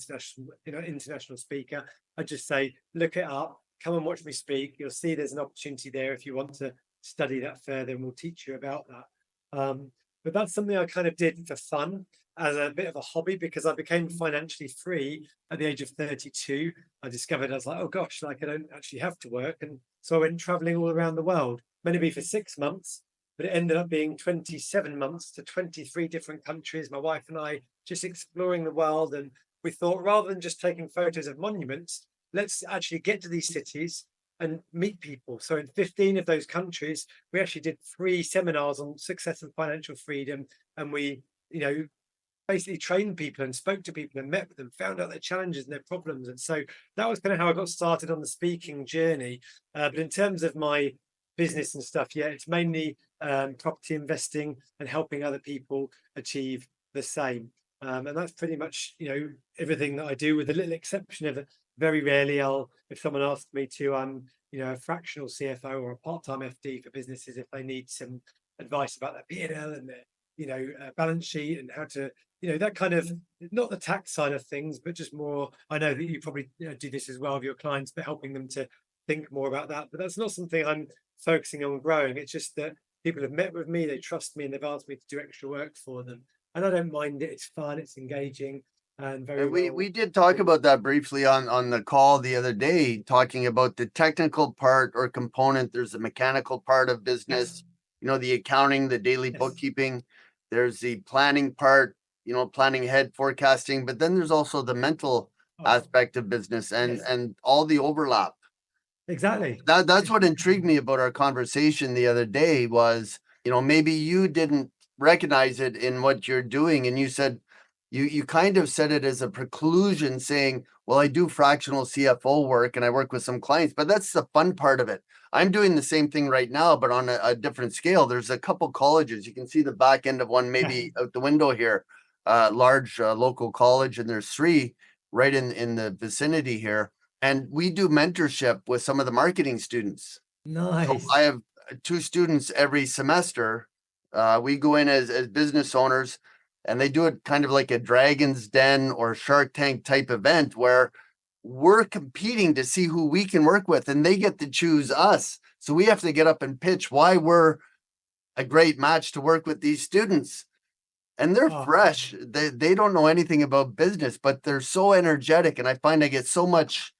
international speaker, I just say, look it up, come and watch me speak. You'll see there's an opportunity there if you want to study that further, and we'll teach you about that. But that's something I kind of did for fun as a bit of a hobby, because I became financially free at the age of 32. I discovered I was like, oh gosh, like I don't actually have to work. And so I went traveling all around the world, meant to be for 6 months. But it ended up being 27 months to 23 different countries. My wife and I just exploring the world. And we thought, rather than just taking photos of monuments, let's actually get to these cities and meet people. So in 15 of those countries, we actually did 3 seminars on success and financial freedom. And we, basically trained people and spoke to people and met with them, found out their challenges and their problems. And so that was kind of how I got started on the speaking journey. But in terms of my business and stuff, it's mainly property investing and helping other people achieve the same. And that's pretty much, everything that I do, with a little exception of very rarely if someone asks me to, I'm, a fractional CFO or a part-time FD for businesses if they need some advice about their P&L and their, balance sheet and how to, that kind of, not the tax side of things, but just more, I know that you probably do this as well with your clients, but helping them to think more about that. But that's not something I'm focusing on growing. It's just that people have met with me, they trust me, and they've asked me to do extra work for them. And I don't mind it. It's fun, it's engaging, and very we did talk about that briefly on the call the other day, talking about the technical part or component. There's a mechanical part of business, the accounting, the daily bookkeeping. There's the planning part, planning ahead, forecasting, but then there's also the mental aspect of business and all the overlap. Exactly. That's what intrigued me about our conversation the other day was, maybe you didn't recognize it in what you're doing. And you said, you kind of said it as a preclusion, saying, well, I do fractional CFO work and I work with some clients, but that's the fun part of it. I'm doing the same thing right now, but on a different scale. There's a couple colleges. You can see the back end of one maybe out the window here. large local college, and there's three right in the vicinity here. And we do mentorship with some of the marketing students. So I Nice. have two students every semester. We go in as business owners, and they do it kind of like a Dragon's Den or Shark Tank type event where we're competing to see who we can work with, and they get to choose us. So we have to get up and pitch why we're a great match to work with these students. And they're Oh, fresh. They don't know anything about business, but they're so energetic. And I find I get so much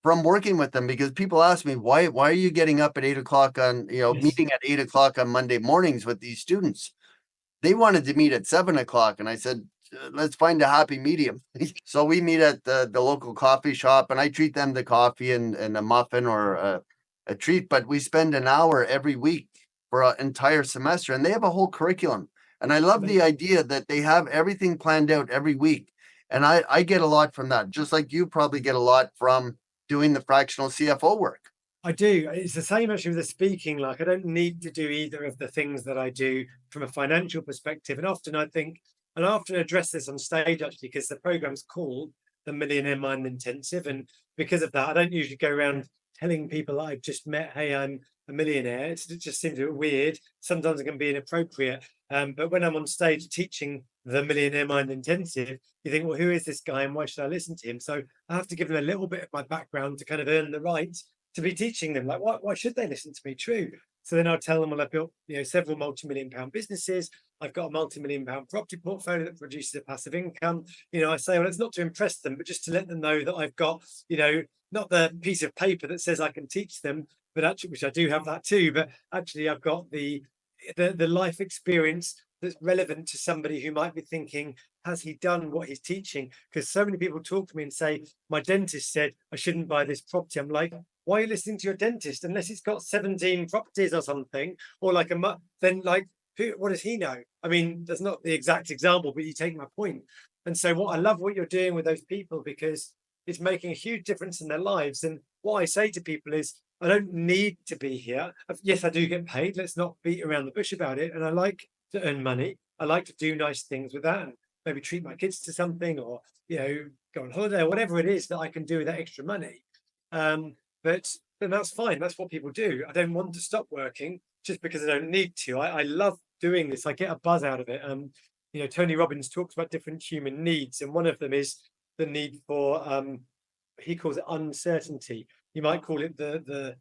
from working with them, because people ask me, why are you getting up at 8 o'clock on, yes. meeting at 8 o'clock on Monday mornings with these students? They wanted to meet at 7 o'clock. And I said, let's find a happy medium. So we meet at the local coffee shop, and I treat them the coffee and a muffin or a treat, but we spend an hour every week for an entire semester, and they have a whole curriculum. And I love the Amazing. idea that they have everything planned out every week. And I get a lot from that, just like you probably get a lot from doing the fractional CFO work. I do. It's the same actually with the speaking. Like, I don't need to do either of the things that I do from a financial perspective. And often I think, and I often address this on stage actually, because the program's called the Millionaire Mind Intensive. And because of that, I don't usually go around telling people that I've just met, hey, I'm a millionaire. It just seems a bit weird. Sometimes it can be inappropriate. But when I'm on stage teaching the Millionaire Mind Intensive, you think, well, who is this guy and why should I listen to him? So I have to give them a little bit of my background to kind of earn the right to be teaching them. Like, why should they listen to me? True. So then I'll tell them, well, I've built several multi-million-pound businesses. I've got a multi-million-pound property portfolio that produces a passive income. I say, well, it's not to impress them, but just to let them know that I've got, not the piece of paper that says I can teach them, but actually, which I do have that too, but actually I've got the life experience that's relevant to somebody who might be thinking, has he done what he's teaching? Because so many people talk to me and say, my dentist said I shouldn't buy this property. I'm like, why are you listening to your dentist? Unless it's got 17 properties or something, or like then like, what does he know? I mean, that's not the exact example, but you take my point. And so I love what you're doing with those people, because it's making a huge difference in their lives. And what I say to people is, I don't need to be here. Yes, I do get paid. Let's not beat around the bush about it. And I like to earn money. I like to do nice things with that, and maybe treat my kids to something, or go on holiday, or whatever it is that I can do with that extra money. But then that's fine. That's what people do. I don't want to stop working just because I don't need to. I love doing this. I get a buzz out of it. Tony Robbins talks about different human needs, and one of them is the need for he calls it uncertainty. You might call it the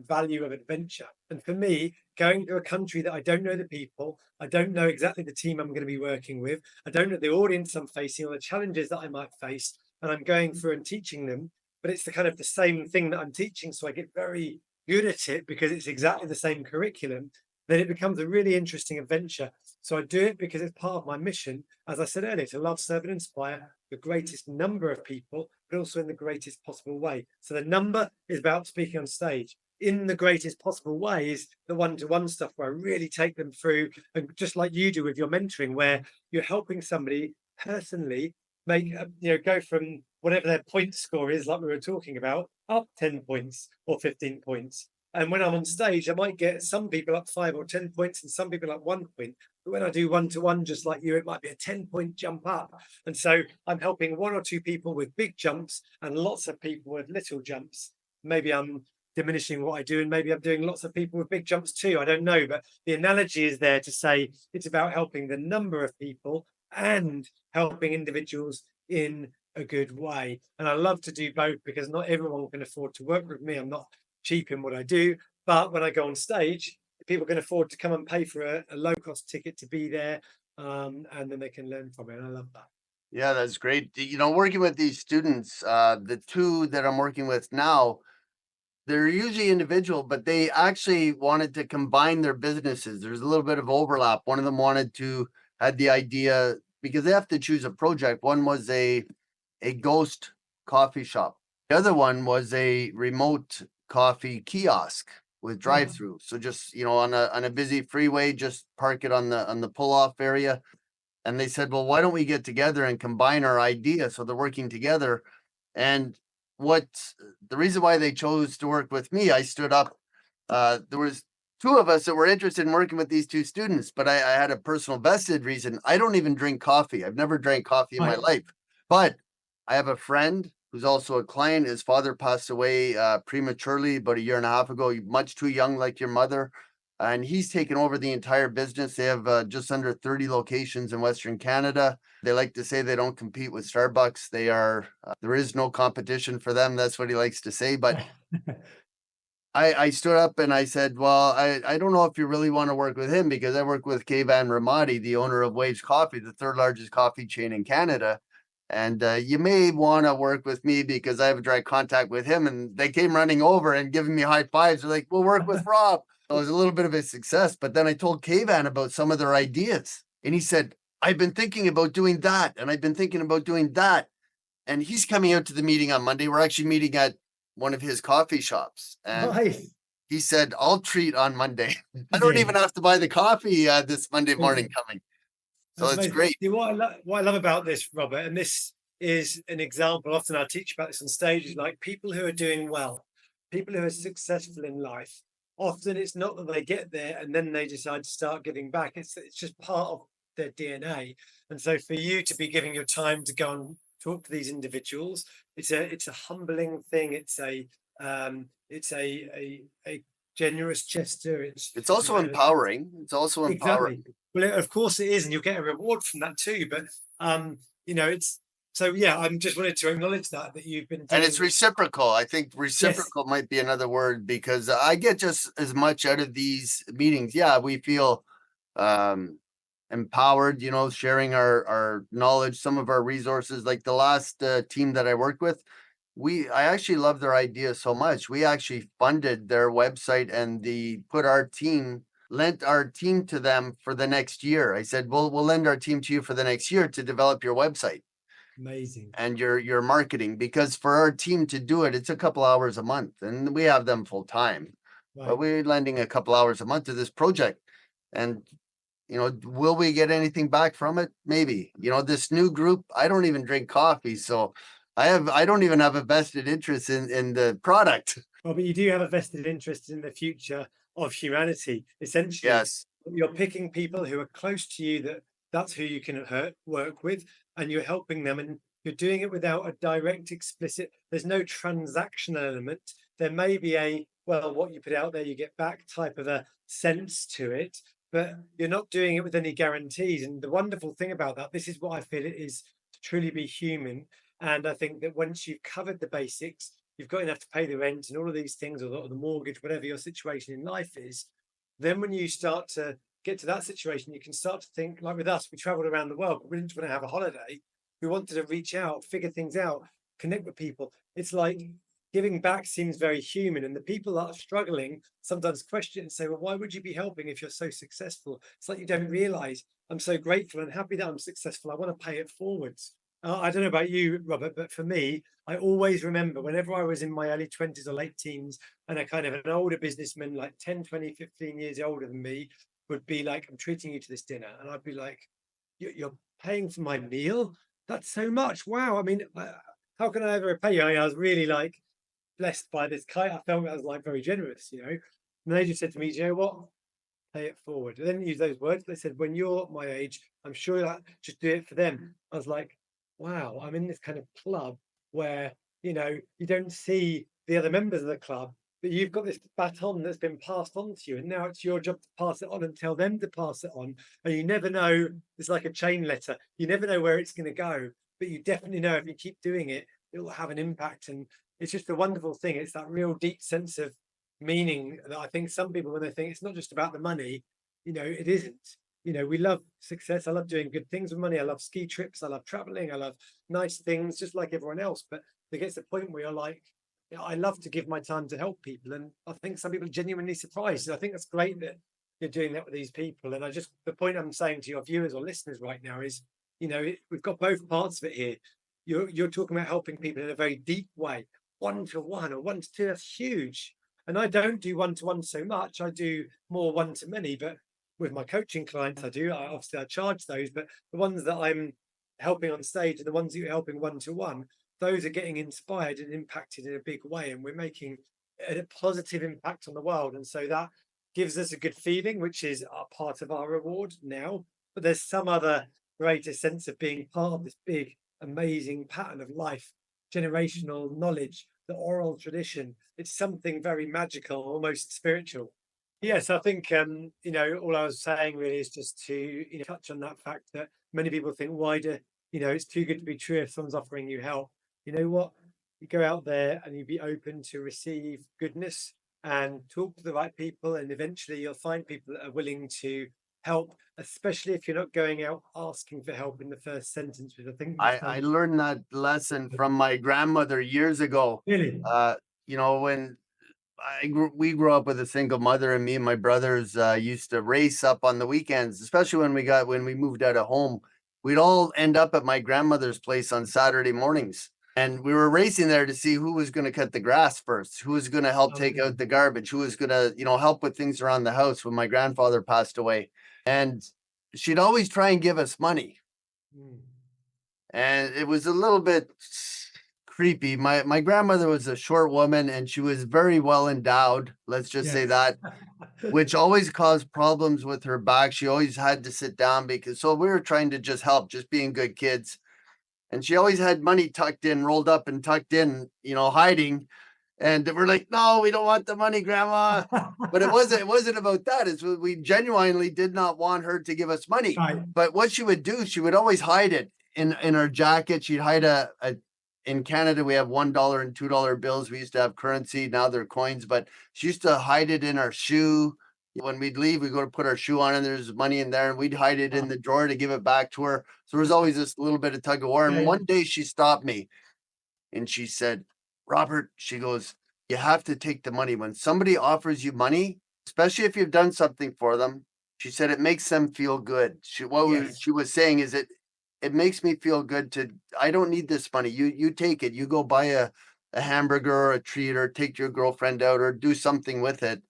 value of adventure. And for me, going to a country that I don't know the people, I don't know exactly the team I'm going to be working with, I don't know the audience I'm facing or the challenges that I might face, and I'm going through and teaching them. But it's the kind of the same thing that I'm teaching, so I get very good at it because it's exactly the same curriculum. Then it becomes a really interesting adventure. So I do it because it's part of my mission, as I said earlier, to love, serve, and inspire the greatest number of people, but also in the greatest possible way. So the number is about speaking on stage. In the greatest possible way is the one-to-one stuff where I really take them through, and just like you do with your mentoring, where you're helping somebody personally make go from whatever their point score is, like we were talking about, up 10 points or 15 points. And when I'm on stage, I might get some people up 5 or 10 points and some people up 1 point. But when I do one-to-one, just like you, it might be a 10-point jump up. And so I'm helping one or two people with big jumps and lots of people with little jumps. Maybe I'm diminishing what I do, and maybe I'm doing lots of people with big jumps too. I don't know. But the analogy is there to say it's about helping the number of people and helping individuals in a good way. And I love to do both, because not everyone can afford to work with me. I'm not cheap in what I do, but when I go on stage, people can afford to come and pay for a low-cost ticket to be there, and then they can learn from it. And I love that. Yeah, that's great. Working with these students, the two that I'm working with now, they're usually individual, but they actually wanted to combine their businesses. There's a little bit of overlap. One of them had the idea, because they have to choose a project. One was a ghost coffee shop. The other one was a remote coffee kiosk with drive-through. So just, on a busy freeway, just park it on the pull-off area. And they said, well, why don't we get together and combine our ideas? So they're working together. And the reason why they chose to work with me, I stood up. There was two of us that were interested in working with these two students, but I had a personal vested reason. I don't even drink coffee. I've never drank coffee in my Right. life, but I have a friend who's also a client. His father passed away prematurely about a year and a half ago, much too young, like your mother. And he's taken over the entire business. They have just under 30 locations in Western Canada. They like to say they don't compete with Starbucks. They are, there is no competition for them. That's what he likes to say. But I stood up and I said, well, I don't know if you really want to work with him because I work with Kayvan Ramadi, the owner of Waves Coffee, the third largest coffee chain in Canada. And you may want to work with me because I have a direct contact with him. And they came running over and giving me high fives. They're like, we'll work with Rob. So it was a little bit of a success. But then I told Kayvan about some of their ideas. And he said, I've been thinking about doing that. And I've been thinking about doing that. And he's coming out to the meeting on Monday. We're actually meeting at one of his coffee shops. And Nice. he said, I'll treat on Monday. I Did don't even he? have to buy the coffee this Monday morning coming. So That's it's amazing. great. See, what I love about this, Robert, and this is an example. Often I teach about this on stages, like people who are doing well, people who are successful in life. Often it's not that they get there and then they decide to start giving back. It's just part of their DNA. And so for you to be giving your time to go and talk to these individuals, it's a humbling thing. It's a generous gesture. It's also empowering. It's also empowering. Exactly. Well, of course it is, and you'll get a reward from that too. But it's so yeah. I'm just wanted to acknowledge that you've been And doing it's this. reciprocal. I think Yes, reciprocal might be another word because I get just as much out of these meetings. Yeah, we feel um empowered, sharing our knowledge, some of our resources. Like the last team that I worked with, I actually love their idea so much. We actually funded their website and lent our team to them for the next year. I said, we'll lend our team to you for the next year to develop your website amazing. and your marketing, because for our team to do it, it's a couple hours a month and we have them full time, but Right. we're lending a couple hours a month to this project. And will we get anything back from it? Maybe. This new group, I don't even drink coffee, so I don't even have a vested interest in the product. Well, but you do have a vested interest in the future of humanity. Essentially, Yes. you're picking people who are close to you that's who you can work with, and you're helping them, and you're doing it without a direct, explicit. There's no transactional element. There may be well, what you put out there, you get back type of a sense to it, but you're not doing it with any guarantees. And the wonderful thing about that, this is what I feel it is to truly be human. And I think that once you've covered the basics, you've got enough to pay the rent and all of these things, or the mortgage, whatever your situation in life is, then when you start to get to that situation, you can start to think like with us, we traveled around the world, but we didn't want to have a holiday. We wanted to reach out, figure things out, connect with people. It's like giving back seems very human. And the people that are struggling sometimes question and say, well, why would you be helping if you're so successful? It's like you don't realize I'm so grateful and happy that I'm successful. I want to pay it forwards. I don't know about you, Robert, but for me, I always remember whenever I was in my early 20s or late teens and a kind of an older businessman, like 10, 20, 15 years older than me, would be like, I'm treating you to this dinner. And I'd be like, you're paying for my meal? That's so much. Wow. I mean, how can I ever repay you? I mean, I was really like blessed by this kite. I felt I was like very generous. And they just said to me, do you know what? Pay it forward. They didn't use those words. They said, when you're my age, I'm sure you'll just do it for them. I was like, wow, I'm in this kind of club where, you don't see the other members of the club, but you've got this baton that's been passed on to you. And now it's your job to pass it on and tell them to pass it on. And you never know, it's like a chain letter. You never know where it's going to go, but you definitely know if you keep doing it, it will have an impact. And it's just a wonderful thing. It's that real deep sense of meaning that I think some people, when they think it's not just about the money, it isn't. We love success. I love doing good things with money. I love ski trips. I love traveling. I love nice things, just like everyone else. But there gets a point where you're like, I love to give my time to help people. And I think some people are genuinely surprised. And I think that's great that you're doing that with these people. And the point I'm saying to your viewers or listeners right now is, we've got both parts of it here. You're talking about helping people in a very deep way, 1-to-1 or 1-to-2. That's huge. And I don't do 1-to-1 so much. I do more 1-to-many, but with my coaching clients, obviously I charge those, but the ones that I'm helping on stage and the ones that you're helping 1-to-1, those are getting inspired and impacted in a big way. And we're making a positive impact on the world. And so that gives us a good feeling, which is a part of our reward now. But there's some other greater sense of being part of this big, amazing pattern of life, generational knowledge, the oral tradition. It's something very magical, almost spiritual. Yes, I think all I was saying really is just to touch on that fact that many people think, why do it's too good to be true if someone's offering you help. You know what? You go out there and you be open to receive goodness and talk to the right people, and eventually you'll find people that are willing to help, especially if you're not going out asking for help in the first sentence, which I think you'll I find. learned that lesson from my grandmother years ago. Really? Uh, when we grew up with a single mother, and me and my brothers used to race up on the weekends, especially when we moved out of home. We'd all end up at my grandmother's place on Saturday mornings, and we were racing there to see who was going to cut the grass first, who was going to help Oh, take really? out the garbage, who was going to help with things around the house when my grandfather passed away. And she'd always try and give us money, Mm. and it was a little bit creepy. My grandmother was a short woman, and she was very well endowed. Let's just say Yes. that, which always caused problems with her back. She always had to sit down because so we were trying to just help, just being good kids. And she always had money tucked in, rolled up and tucked in, hiding. And we're like, no, we don't want the money, grandma. But it wasn't about that. It's we genuinely did not want her to give us money. Right. But what she would do, she would always hide it in her jacket. She'd hide a in Canada, we have $1 and $2 bills. We used to have currency, now they're coins, but she used to hide it in our shoe. When we'd leave, we go to put our shoe on, and there's money in there, and we'd hide it in Ah, the drawer to give it back to her. So there was always this little bit of tug of war. And okay. one day she stopped me and she said, Robert, she goes, you have to take the money. When somebody offers you money, especially if you've done something for them, she said it makes them feel good. Yes. She was saying is it makes me feel good to I don't need this money. You take it. You go buy a hamburger or a treat or take your girlfriend out or do something with it.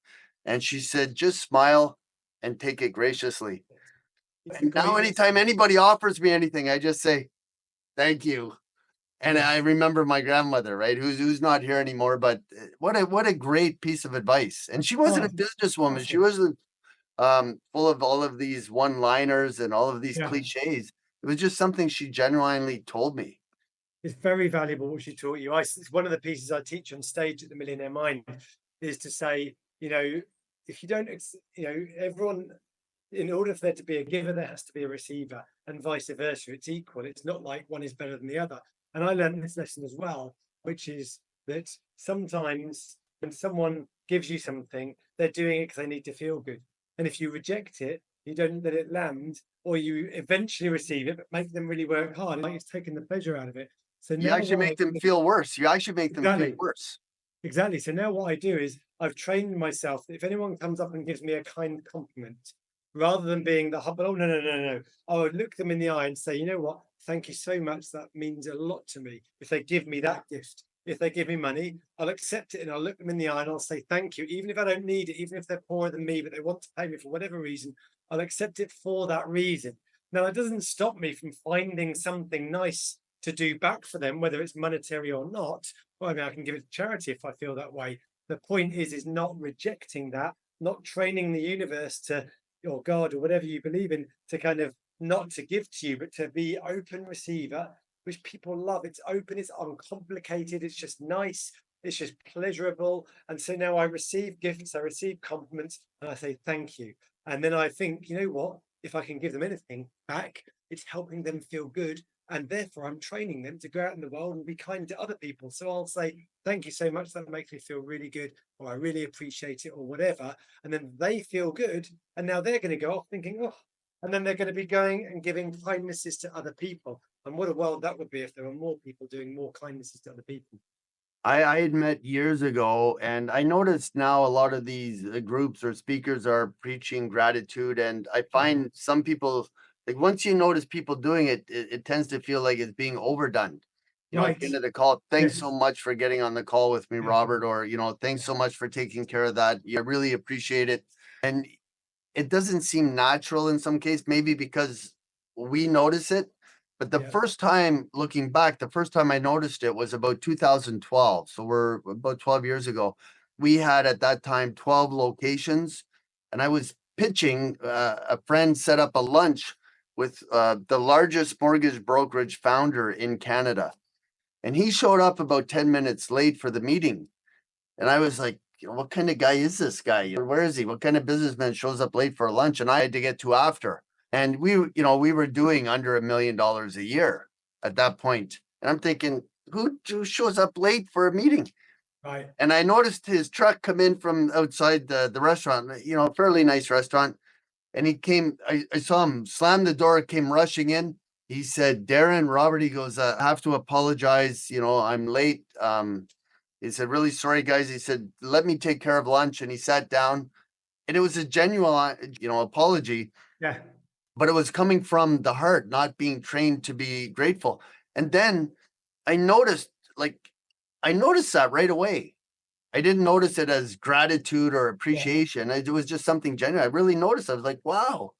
And she said, just smile and take it graciously. It's a And now great anytime lesson. anybody offers me anything, I just say, thank you. And I Yes. remember my grandmother, right, who's not here anymore, but what a great piece of advice. And she Oh, wasn't a it's businesswoman. She fantastic. wasn't full of all of these one-liners and all of these Yeah. cliches. It was just something she genuinely told me. It's very valuable what she taught you. It's one of the pieces I teach on stage at the Millionaire Mind is to say, if you don't, everyone, in order for there to be a giver, there has to be a receiver, and vice versa. It's equal. It's not like one is better than the other. And I learned this lesson as well, which is that sometimes when someone gives you something, they're doing it because they need to feel good. And if you reject it, you don't let it land, or you eventually receive it, but make them really work hard. Like it's taking the pleasure out of it. So You now actually what make I them feel worse. You actually make them feel exactly. worse. Exactly. So now what I do is I've trained myself that if anyone comes up and gives me a kind compliment, rather than being the humble, oh no, no, no, no, I would look them in the eye and say, you know what? Thank you so much. That means a lot to me. If they give me that gift, if they give me money, I'll accept it and I'll look them in the eye and I'll say thank you. Even if I don't need it, even if they're poorer than me, but they want to pay me for whatever reason, I'll accept it for that reason. Now, it doesn't stop me from finding something nice to do back for them, whether it's monetary or not. Well, I mean, I can give it to charity if I feel that way. The point is not rejecting that, not training the universe to, or God, or whatever you believe in, to kind of not to give to you, but to be open receiver, which people love. It's open, it's uncomplicated, it's just nice, it's just pleasurable. And so now I receive gifts, I receive compliments, and I say thank you. And then I think, you know what? If I can give them anything back, it's helping them feel good, and therefore I'm training them to go out in the world and be kind to other people. So I'll say, thank you so much, that makes me feel really good, or I really appreciate it, or whatever. And then they feel good, and now they're going to go off thinking, oh, and then they're going to be going and giving kindnesses to other people. And what a world that would be if there were more people doing more kindnesses to other people. I had met years ago, and I noticed now a lot of these groups or speakers are preaching gratitude, and I Yeah. find some people like once you notice people doing it, it tends to feel like it's being overdone. At Right. the end of the call, thanks so Yes. much for getting on the call with me, Yeah. Robert, or thanks so much for taking care of that. I really appreciate it. And it doesn't seem natural in some case, maybe because we notice it. But Yeah. the first time I noticed it was about 2012. So we're about 12 years ago. We had at that time 12 locations. and I was pitching, a friend set up a lunch with the largest mortgage brokerage founder in Canada. And he showed up about 10 minutes late for the meeting. And I was like, what kind of guy is this guy? Where is he? What kind of businessman shows up late for lunch? And I had to get to after. And we were doing under $1 million a year at that point. And I'm thinking, who shows up late for a meeting? Right. And I noticed his truck come in from outside the restaurant, fairly nice restaurant. And he came, I saw him slam the door, came rushing in. He said, Darren, Robert, he goes, I have to apologize. I'm late. He said, really sorry, guys. He said, let me take care of lunch. And he sat down, and it was a genuine, apology, Yeah. but it was coming from the heart, not being trained to be grateful. And then I noticed, I noticed that right away. I didn't notice it as gratitude or appreciation. It was just something genuine. I really noticed. I was like, wow,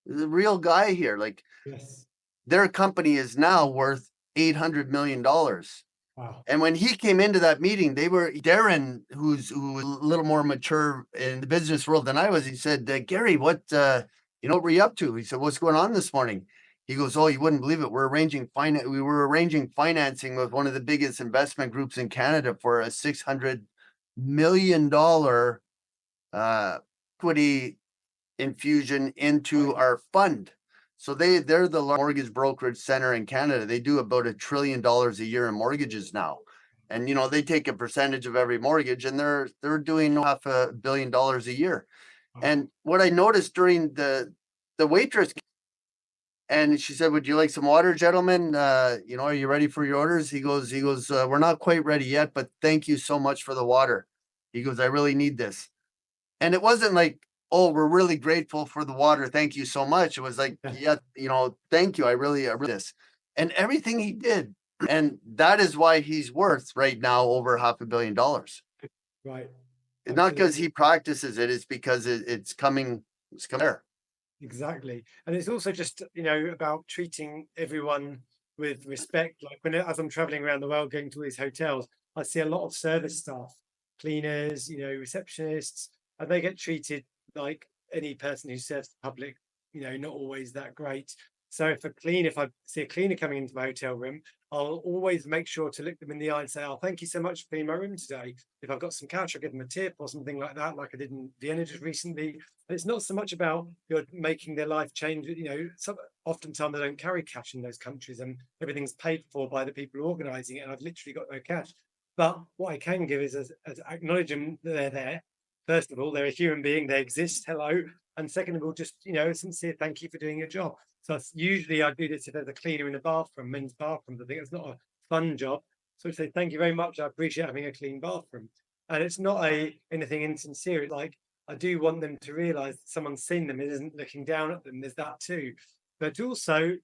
there's a real guy here. Like, Yes. their company is now worth $800 million. Wow. And when he came into that meeting, Darren, who was a little more mature in the business world than I was. He said, Gary, what were you up to? He said, what's going on this morning? He goes, oh, you wouldn't believe it. We were arranging financing with one of the biggest investment groups in Canada for a $600 million equity infusion into our fund. So they're the mortgage brokerage center in Canada. They do about $1 trillion a year in mortgages now. And they take a percentage of every mortgage, and they're doing $500 million a year. And what I noticed during the waitress, and she said, would you like some water, gentlemen? Are you ready for your orders? He goes, we're not quite ready yet, but thank you so much for the water. He goes, I really need this. And it wasn't like, oh, we're really grateful for the water. Thank you so much. It was like, yeah, thank you. I really this. And everything he did. And that is why he's worth right now over $500 million. Right. Not because he practices it, it's because it's coming there. Exactly. And it's also just, about treating everyone with respect. Like as I'm traveling around the world, going to these hotels, I see a lot of service staff, cleaners, receptionists, and they get treated like any person who serves the public, not always that great. So if I see a cleaner coming into my hotel room, I'll always make sure to look them in the eye and say, oh, thank you so much for cleaning my room today. If I've got some cash, I'll give them a tip or something like that, like I did in Vienna just recently. And it's not so much about you're making their life change. Oftentimes they don't carry cash in those countries, and everything's paid for by the people organizing it. And I've literally got no cash. But what I can give is as acknowledge them that they're there. First of all, they're a human being, they exist. Hello. And second of all, just, a sincere thank you for doing your job. So usually I do this if there's a cleaner in the bathroom, men's bathrooms. I think it's not a fun job. So I say, thank you very much. I appreciate having a clean bathroom. And it's not anything insincere. It's like, I do want them to realize that someone's seen them. It isn't looking down at them. There's that too. But also,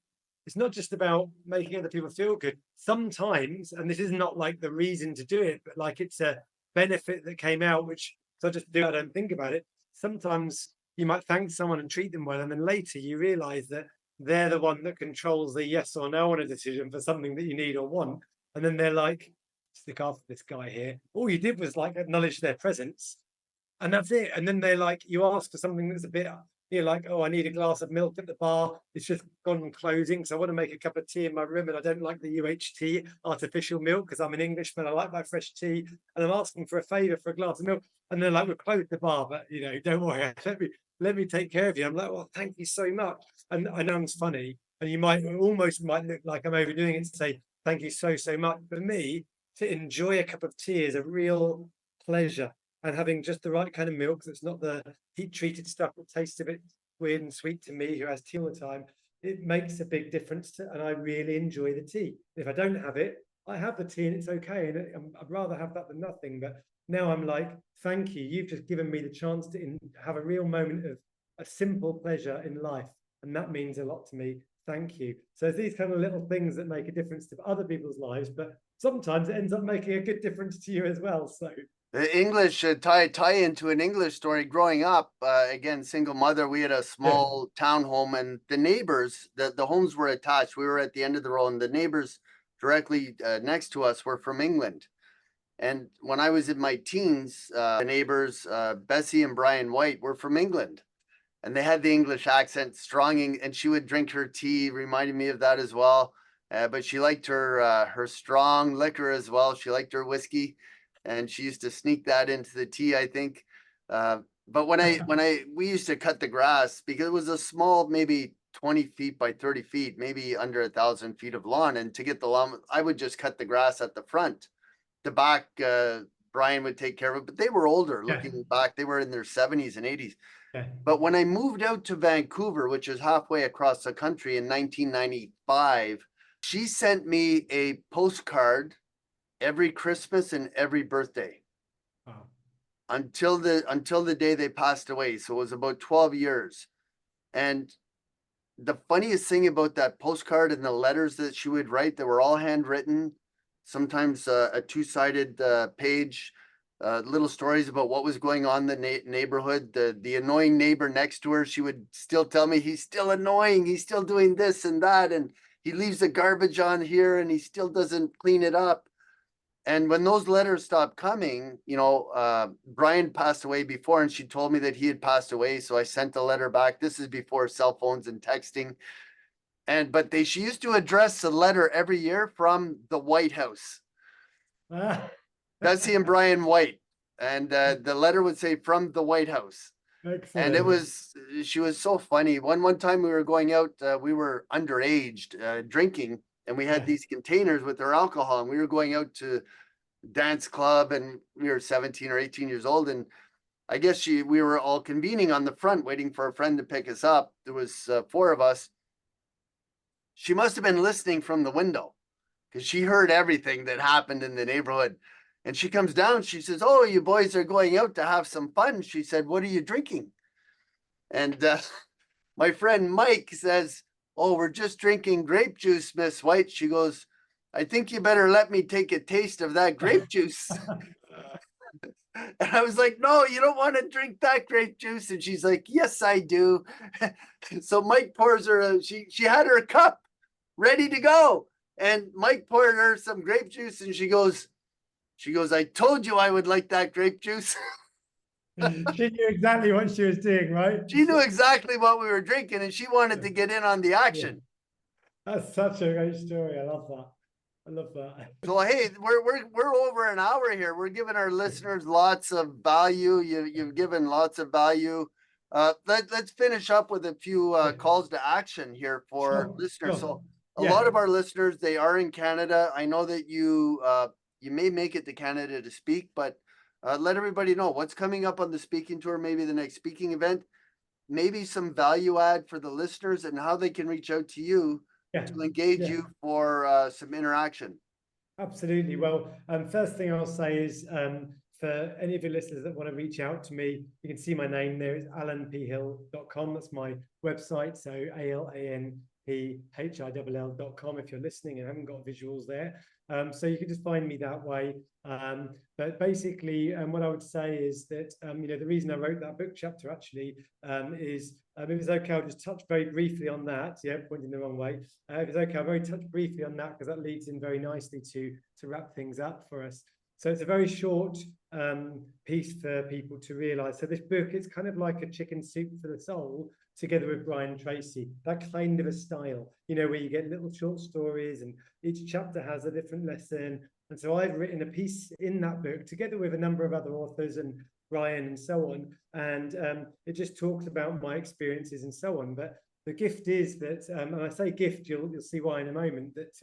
it's not just about making other people feel good. Sometimes, and this is not like the reason to do it, but like it's a benefit that came out, which so I just do, I don't think about it. Sometimes you might thank someone and treat them well, and then later you realize that they're the one that controls the yes or no on a decision for something that you need or want. And then they're like, stick after this guy here. All you did was like acknowledge their presence, and that's it. And then they're like, you ask for something that's a bit, you're like, oh, I need a glass of milk at the bar. It's just gone closing. So I want to make a cup of tea in my room, and I don't like the UHT artificial milk because I'm an Englishman. I like my fresh tea. And I'm asking for a favor for a glass of milk. And they're like, we'll close the bar, but don't worry, let me take care of you. I'm like, well, thank you so much. And I know it's funny, and you might look like I'm overdoing it to say thank you so much. For me, to enjoy a cup of tea is a real pleasure, and having just the right kind of milk that's not the heat treated stuff that tastes a bit weird and sweet to me, who has tea all the time, it makes a big difference. And I really enjoy the tea. If I don't have it, I have the tea and it's okay. And I'd rather have that than nothing. But now I'm like, thank you. You've just given me the chance to have a real moment of a simple pleasure in life. And that means a lot to me. Thank you. So it's these kind of little things that make a difference to other people's lives, but sometimes it ends up making a good difference to you as well. So the English tie into an English story. Growing up, again, single mother, we had a small townhome, and the neighbors, the homes were attached. We were at the end of the row, and the neighbors directly next to us were from England. And when I was in my teens, the neighbors, Bessie and Brian White, were from England, and they had the English accent strong, and she would drink her tea, reminding me of that as well. But she liked her strong liquor as well. She liked her whiskey, and she used to sneak that into the tea, I think. But when I we used to cut the grass because it was a small, maybe 20 feet by 30 feet, maybe under 1,000 feet of lawn, and to get the lawn, I would just cut the grass at the front. The back, Brian would take care of it, but they were older. Yeah. Looking back, they were in their 70s and 80s. Yeah. But when I moved out to Vancouver, which is halfway across the country in 1995, she sent me a postcard every Christmas and every birthday Wow. until the day they passed away. So it was about 12 years. And the funniest thing about that postcard and the letters that she would write, they were all handwritten, sometimes a two-sided page, little stories about what was going on in the neighborhood. The annoying neighbor next to her, she would still tell me he's still annoying, he's still doing this and that, and he leaves the garbage on here and he still doesn't clean it up. And when those letters stopped coming, Brian passed away before, and she told me that he had passed away. So I sent a letter back. This is before cell phones and texting. But she used to address a letter every year from the White House, Ah, Bessie and Brian White. And the letter would say from the White House. And excellent. she was so funny. One time we were going out, we were underage, drinking, and we had Yeah. these containers with our alcohol, and we were going out to dance club, and we were 17 or 18 years old. And I guess we were all convening on the front, waiting for a friend to pick us up. There was four of us. She must have been listening from the window because she heard everything that happened in the neighborhood. And she comes down, she says, "Oh, you boys are going out to have some fun." She said, "What are you drinking?" And my friend Mike says, "Oh, we're just drinking grape juice, Miss White." She goes, "I think you better let me take a taste of that grape juice." And I was like, "No, you don't want to drink that grape juice." And she's like, "Yes, I do." So Mike pours her, she had her cup ready to go. And Mike poured her some grape juice, and she goes, "I told you I would like that grape juice." She knew exactly what she was doing, right? She knew exactly what we were drinking, and she wanted to get in on the Yeah. action. That's such a great story. I love that. I love that. So hey, we're over an hour here. We're giving our listeners lots of value. You've given lots of value. Let's finish up with a few Yeah. calls to action here for Sure. listeners. Sure. So a lot Yeah. of our listeners, they are in Canada. I know that you may make it to Canada to speak, but let everybody know what's coming up on the speaking tour, maybe the next speaking event, maybe some value add for the listeners, and how they can reach out to you Yeah. to engage Yeah. you for some interaction. Absolutely. Well, first thing I'll say is for any of your listeners that want to reach out to me, you can see my name there. It's alanphill.com. That's my website. So ALANPHILL.com if you're listening and haven't got visuals there. So you can just find me that way. But basically, what I would say is that, the reason I wrote that book chapter actually is, if it's okay, I'll just touch very briefly on that. Yeah, pointing the wrong way. If it's okay, I'll very touch briefly on that because that leads in very nicely to wrap things up for us. So it's a very short piece for people to realize. So this book, it's kind of like a chicken soup for the soul together with Brian Tracy, that kind of a style, where you get little short stories and each chapter has a different lesson. And so I've written a piece in that book together with a number of other authors and Brian and so on. And it just talks about my experiences and so on. But the gift is that, and I say gift, you'll see why in a moment, that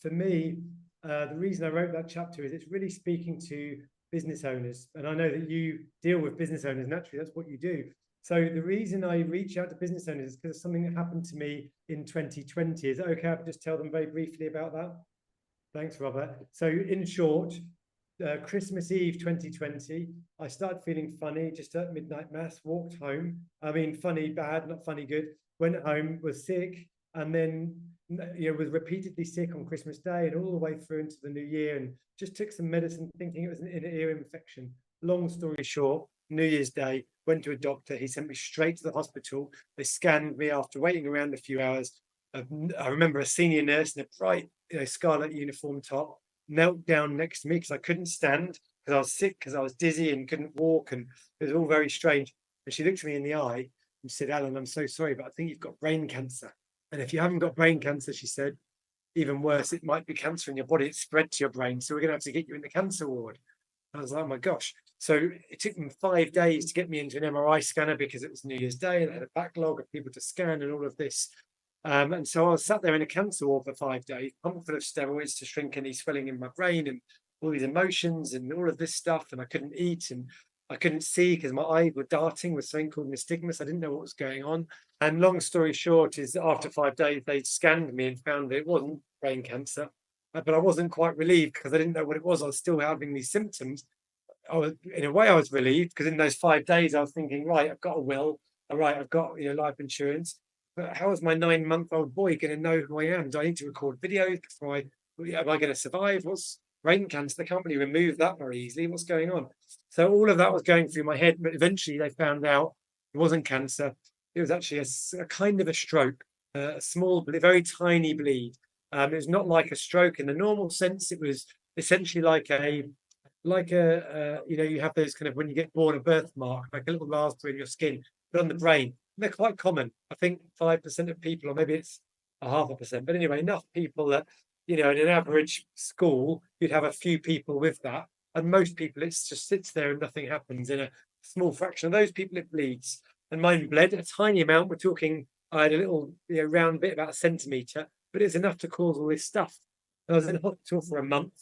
for me, the reason I wrote that chapter is it's really speaking to business owners. And I know that you deal with business owners, naturally, that's what you do. So the reason I reach out to business owners is because of something that happened to me in 2020. Is it okay I can just tell them very briefly about that? Thanks, Robert. So in short, Christmas Eve 2020, I started feeling funny just at midnight mass, walked home. I mean, funny bad, not funny good. Went home, was sick, and then was repeatedly sick on Christmas Day and all the way through into the new year, and just took some medicine thinking it was an inner ear infection. Long story short, New Year's Day, went to a doctor. He sent me straight to the hospital. They scanned me after waiting around a few hours. I remember a senior nurse in a bright, scarlet uniform top, knelt down next to me because I couldn't stand, because I was sick, because I was dizzy and couldn't walk, and it was all very strange. And she looked me in the eye and said, "Alan, I'm so sorry, but I think you've got brain cancer. And if you haven't got brain cancer," she said, "even worse, it might be cancer in your body. It's spread to your brain. So we're going to have to get you in the cancer ward." I was like, "Oh my gosh." So it took them 5 days to get me into an MRI scanner because it was New Year's Day and they had a backlog of people to scan and all of this. And so I was sat there in a cancer ward for 5 days, pumped full of steroids to shrink any swelling in my brain and all these emotions and all of this stuff. And I couldn't eat and I couldn't see because my eyes were darting with something called nystagmus. I didn't know what was going on. And long story short is that after 5 days, they scanned me and found that it wasn't brain cancer. But I wasn't quite relieved because I didn't know what it was. I was still having these symptoms. In a way, I was relieved because in those 5 days, I was thinking, right, I've got a will. All right, I've got life insurance. But how is my 9-month-old boy going to know who I am? Do I need to record videos before am I going to survive? What's brain cancer? They can't really remove that very easily. What's going on? So all of that was going through my head, but eventually they found out it wasn't cancer. It was actually a kind of a stroke, a small, very tiny bleed. It was not like a stroke in the normal sense. It was essentially like you have those kind of when you get born a birthmark, like a little raspberry in your skin, but on the brain. They're quite common. I think 5% of people, or maybe it's a 0.5%, but anyway, enough people that in an average school, you'd have a few people with that, and most people it just sits there and nothing happens. In a small fraction of those people, it bleeds, and mine bled a tiny amount. We're talking, I had a little round bit, about a centimetre, but it's enough to cause all this stuff. And I was in hospital for a month.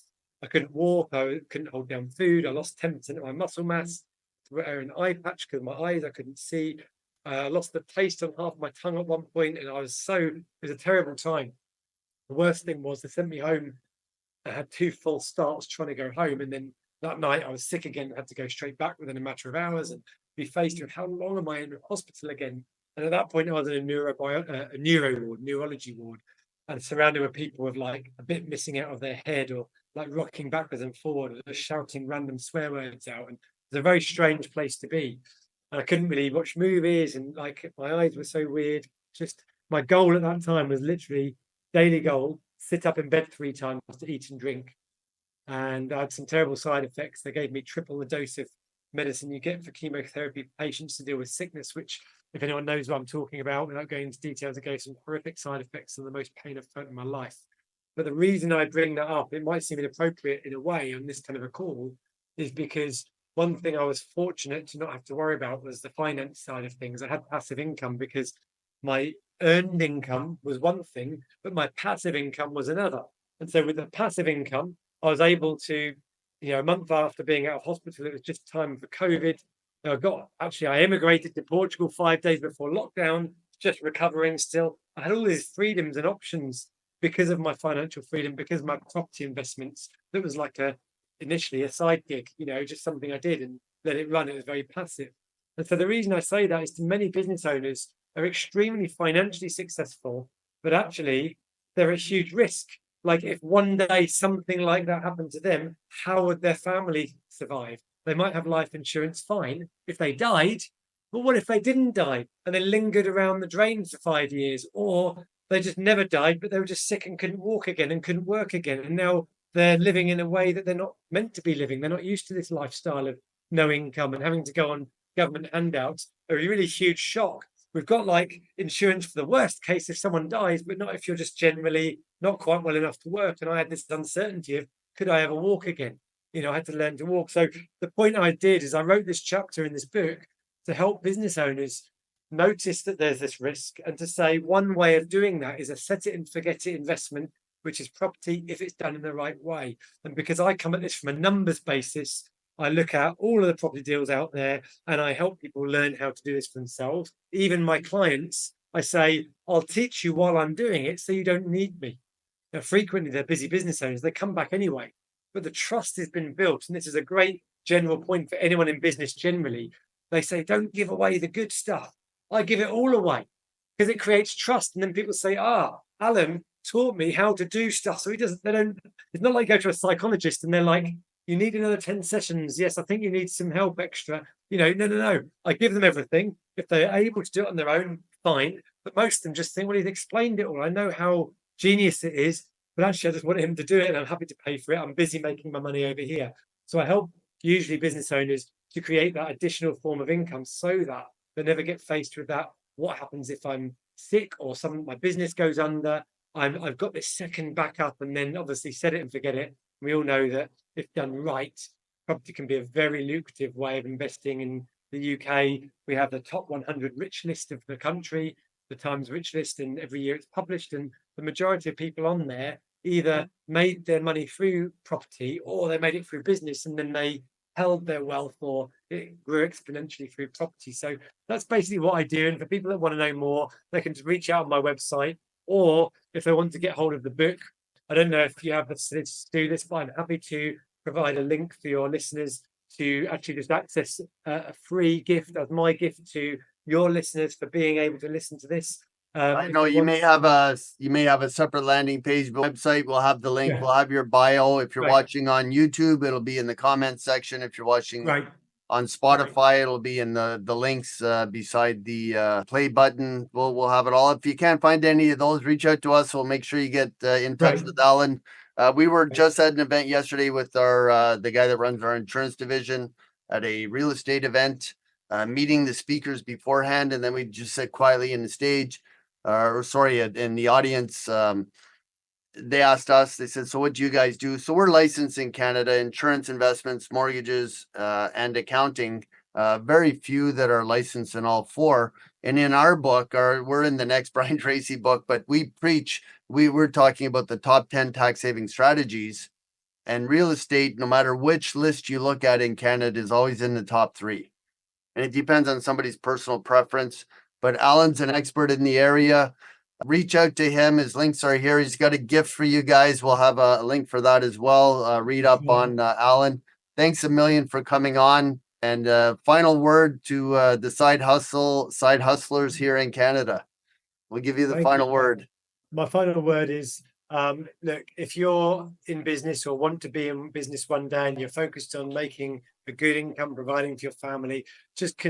I couldn't walk. I couldn't hold down food. I lost 10% of my muscle mass. I wear an eye patch because my eyes I couldn't see. I lost the taste on half my tongue at one point, and it was a terrible time. The worst thing was they sent me home. I had 2 false starts trying to go home, and then that night I was sick again. I had to go straight back within a matter of hours and be faced with how long am I in hospital again? And at that point, I was in a neuro ward, neurology ward, and surrounded with people with like a bit missing out of their head or like rocking backwards and forward, or just shouting random swear words out. And it was a very strange place to be. And I couldn't really watch movies, and like my eyes were so weird. Just my goal at that time was literally daily goal: sit up in bed 3 times to eat and drink. And I had some terrible side effects. They gave me triple the dose of medicine you get for chemotherapy patients to deal with sickness, which, if anyone knows what I'm talking about, without going into details, it gave some horrific side effects and the most pain I've felt in my life. But the reason I bring that up, it might seem inappropriate in a way on this kind of a call, is because one thing I was fortunate to not have to worry about was the finance side of things. I had passive income because my earned income was one thing, but my passive income was another. And so with the passive income, I was able to, a month after being out of hospital, it was just time for COVID. I emigrated to Portugal 5 days before lockdown, just recovering still. I had all these freedoms and options because of my financial freedom, because of my property investments. That was like initially a side gig, just something I did and let it run. It was very passive. And so the reason I say that is to many business owners are extremely financially successful, but actually they're at huge risk. Like if one day something like that happened to them, how would their family survive? They might have life insurance, fine, if they died, but what if they didn't die and they lingered around the drain for 5 years, or they just never died, but they were just sick and couldn't walk again and couldn't work again, and now they're living in a way that they're not meant to be living. They're not used to this lifestyle of no income and having to go on government handouts. A really huge shock. We've got like insurance for the worst case if someone dies, but not if you're just generally not quite well enough to work. And I had this uncertainty of, could I ever walk again? I had to learn to walk. So the point I did is I wrote this chapter in this book to help business owners notice that there's this risk, and to say one way of doing that is a set it and forget it investment, which is property if it's done in the right way. And because I come at this from a numbers basis, I look at all of the property deals out there and I help people learn how to do this for themselves. Even my clients, I say, I'll teach you while I'm doing it so you don't need me. Now, frequently they're busy business owners, they come back anyway, but the trust has been built. And this is a great general point for anyone in business generally. They say, don't give away the good stuff. I give it all away because it creates trust. And then people say, Alan taught me how to do stuff. So it's not like you go to a psychologist and they're like, you need another 10 sessions. Yes, I think you need some help extra. No. I give them everything. If they're able to do it on their own, fine. But most of them just think, well, he's explained it all. I know how genius it is, but actually I just want him to do it and I'm happy to pay for it. I'm busy making my money over here. So I help usually business owners to create that additional form of income so that they never get faced with that. What happens if I'm sick or my business goes under? I've got this second backup, and then obviously set it and forget it. We all know that if done right, property can be a very lucrative way of investing in the UK. We have the top 100 rich list of the country, the Times Rich List, and every year it's published. And the majority of people on there either made their money through property or they made it through business, and then they held their wealth or it grew exponentially through property. So that's basically what I do. And for people that want to know more, they can just reach out on my website, or if they want to get hold of the book, I don't know if you have the facility to do this, but I'm happy to provide a link for your listeners to actually just access a free gift as my gift to your listeners for being able to listen to this. I know you may have a separate landing page website. We'll have the link. Yeah, We'll have your bio. If you're right, watching on YouTube, it'll be in the comment section. If you're watching right, on Spotify, it'll be in the links beside the play button. We'll have it all. If you can't find any of those, reach out to us. We'll make sure you get in touch right, with Alan. We were right, just at an event yesterday with our the guy that runs our insurance division at a real estate event, meeting the speakers beforehand, and then we just sit quietly in the stage, or sorry, in the audience. They asked us, they said, so what do you guys do? So we're licensed in Canada, insurance, investments, mortgages, and accounting. Very few that are licensed in all four. And in our book, we're in the next Brian Tracy book, but we're talking about the top 10 tax saving strategies, and real estate, no matter which list you look at in Canada, is always in the top 3. And it depends on somebody's personal preference, but Alan's an expert in the area. Reach out to him. His links are here. He's got a gift for you guys. We'll have a link for that as well. Read up on Alan. Thanks a million for coming on. And final word to the side hustlers here in Canada. We'll give you the final word. My final word is, look, if you're in business or want to be in business one day and you're focused on making a good income, providing for your family, just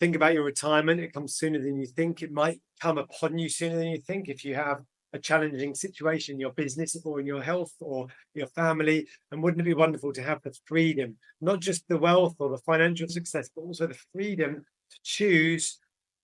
think about your retirement. It comes sooner than you think. It might come upon you sooner than you think if you have a challenging situation in your business or in your health or your family. And wouldn't it be wonderful to have the freedom, not just the wealth or the financial success, but also the freedom to choose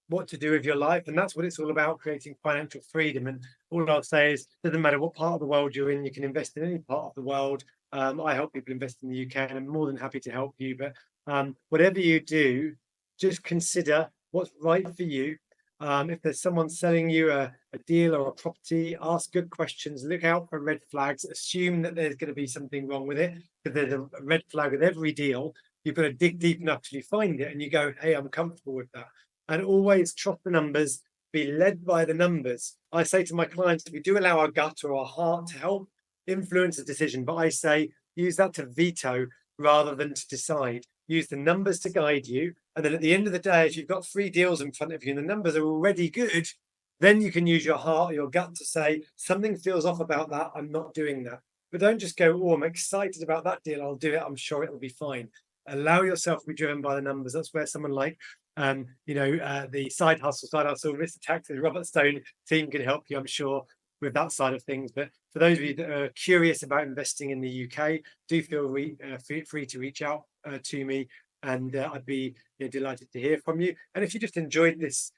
what to do with your life? And that's what it's all about, creating financial freedom. And all I'll say is, it doesn't matter what part of the world you're in, you can invest in any part of the world. I help people invest in the UK, and I'm more than happy to help you. But whatever you do, just consider what's right for you. If there's someone selling you a deal or a property, ask good questions, look out for red flags, assume that there's going to be something wrong with it, because there's a red flag with every deal. You've got to dig deep enough till you find it and you go, hey, I'm comfortable with that. And always trust the numbers, be led by the numbers. I say to my clients, we do allow our gut or our heart to help influence the decision, but I say use that to veto rather than to decide. Use the numbers to guide you. And then at the end of the day, if you've got 3 deals in front of you and the numbers are already good, then you can use your heart or your gut to say, something feels off about that, I'm not doing that. But don't just go, oh, I'm excited about that deal, I'll do it, I'm sure it'll be fine. Allow yourself to be driven by the numbers. That's where someone like the side hustle, MrTaxes, Robert Stone team can help you, I'm sure, with that side of things. But for those of you that are curious about investing in the UK, do feel free to reach out to me, and I'd be delighted to hear from you. And if you just enjoyed this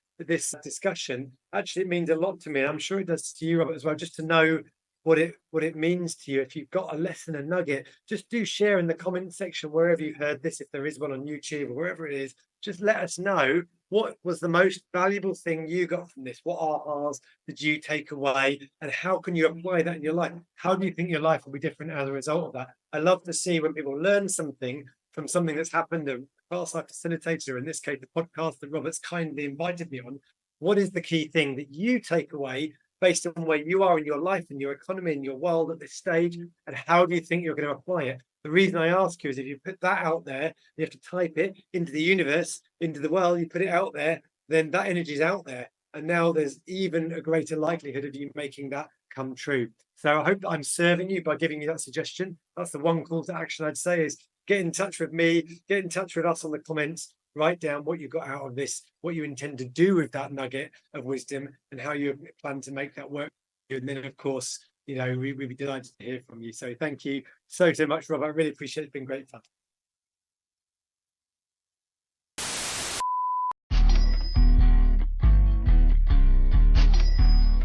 discussion, actually it means a lot to me, and I'm sure it does to you, Robert, as well, just to know what it means to you. If you've got a lesson, a nugget, just do share in the comment section wherever you've heard this. If there is one on YouTube or wherever it is, just let us know what was the most valuable thing you got from this. What ahas did you take away, and how can you apply that in your life? How do you think your life will be different as a result of that? I love to see when people learn something from something that's happened, a class I facilitated, or in this case the podcast that Robert's kindly invited me on. What is the key thing that you take away based on where you are in your life and your economy and your world at this stage, and how do you think you're going to apply it? The reason I ask you is, if you put that out there, you have to type it into the universe, into the world, you put it out there, then that energy is out there. And now there's even a greater likelihood of you making that come true. So I hope that I'm serving you by giving you that suggestion. That's the one call to action I'd say, is get in touch with me, get in touch with us on the comments, write down what you got out of this, what you intend to do with that nugget of wisdom, and how you plan to make that work. And then, of course, we'd be delighted to hear from you. So thank you so much, Rob. I really appreciate it. It's been great fun.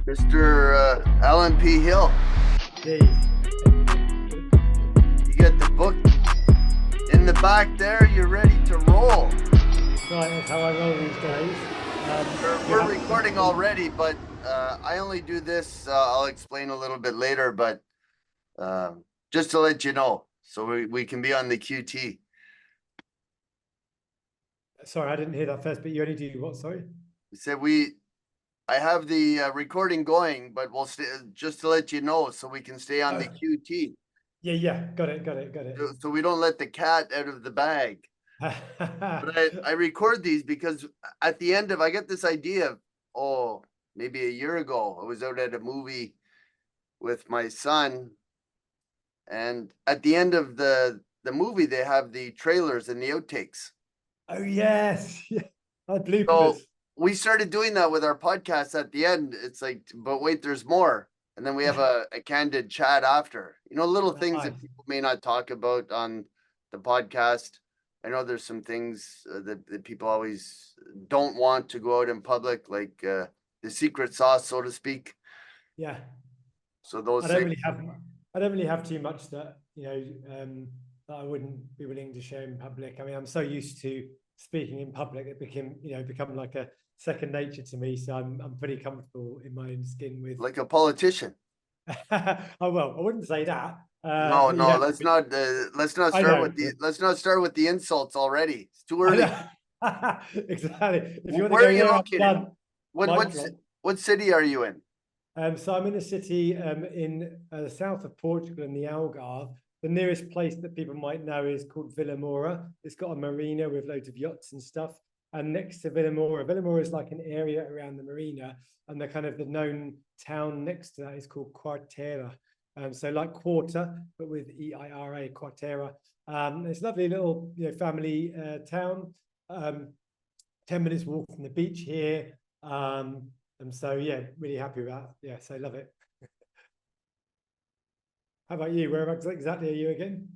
Mr. Alan P. Hill, Jeez. you get the book in the back there. You're ready to roll. Right, that's how I roll these days. We're recording already, but I only do this. I'll explain a little bit later, but just to let you know, so we can be on the QT. Sorry, I didn't hear that first, but you only do what? Sorry. We said I have the recording going, but we'll stay just to let you know, so we can stay on the QT. Yeah, got it. So we don't let the cat out of the bag. But I record these because at the end of, I get this idea, maybe a year ago, I was out at a movie with my son, and at the end of the movie, they have the trailers and the outtakes. Oh yes, yeah. Bloopers. So we started doing that with our podcast at the end. It's like, but wait, there's more. And then we have a candid chat after, little things that people may not talk about on the podcast. I know there's some things that people always don't want to go out in public, like the secret sauce, so to speak. Yeah. So those I don't really have too much that that I wouldn't be willing to share in public. I mean, I'm so used to speaking in public, it become like a second nature to me. So I'm pretty comfortable in my own skin with. Like a politician. Oh well, I wouldn't say that. No, let's not start with the insults already. It's too early. Exactly. If you want Where to go are you there, located? What city are you in? So I'm in a city in the south of Portugal in the Algarve. The nearest place that people might know is called Vilamora. It's got a marina with loads of yachts and stuff. And next to Vilamora is like an area around the marina, and the known town next to that is called Quarteira. So like quarter, but with EIRA, Quarteira. It's a lovely little family town. 10 minutes walk from the beach here. And so yeah, really happy with that. Yeah, so I love it. How about you? Whereabouts exactly are you again?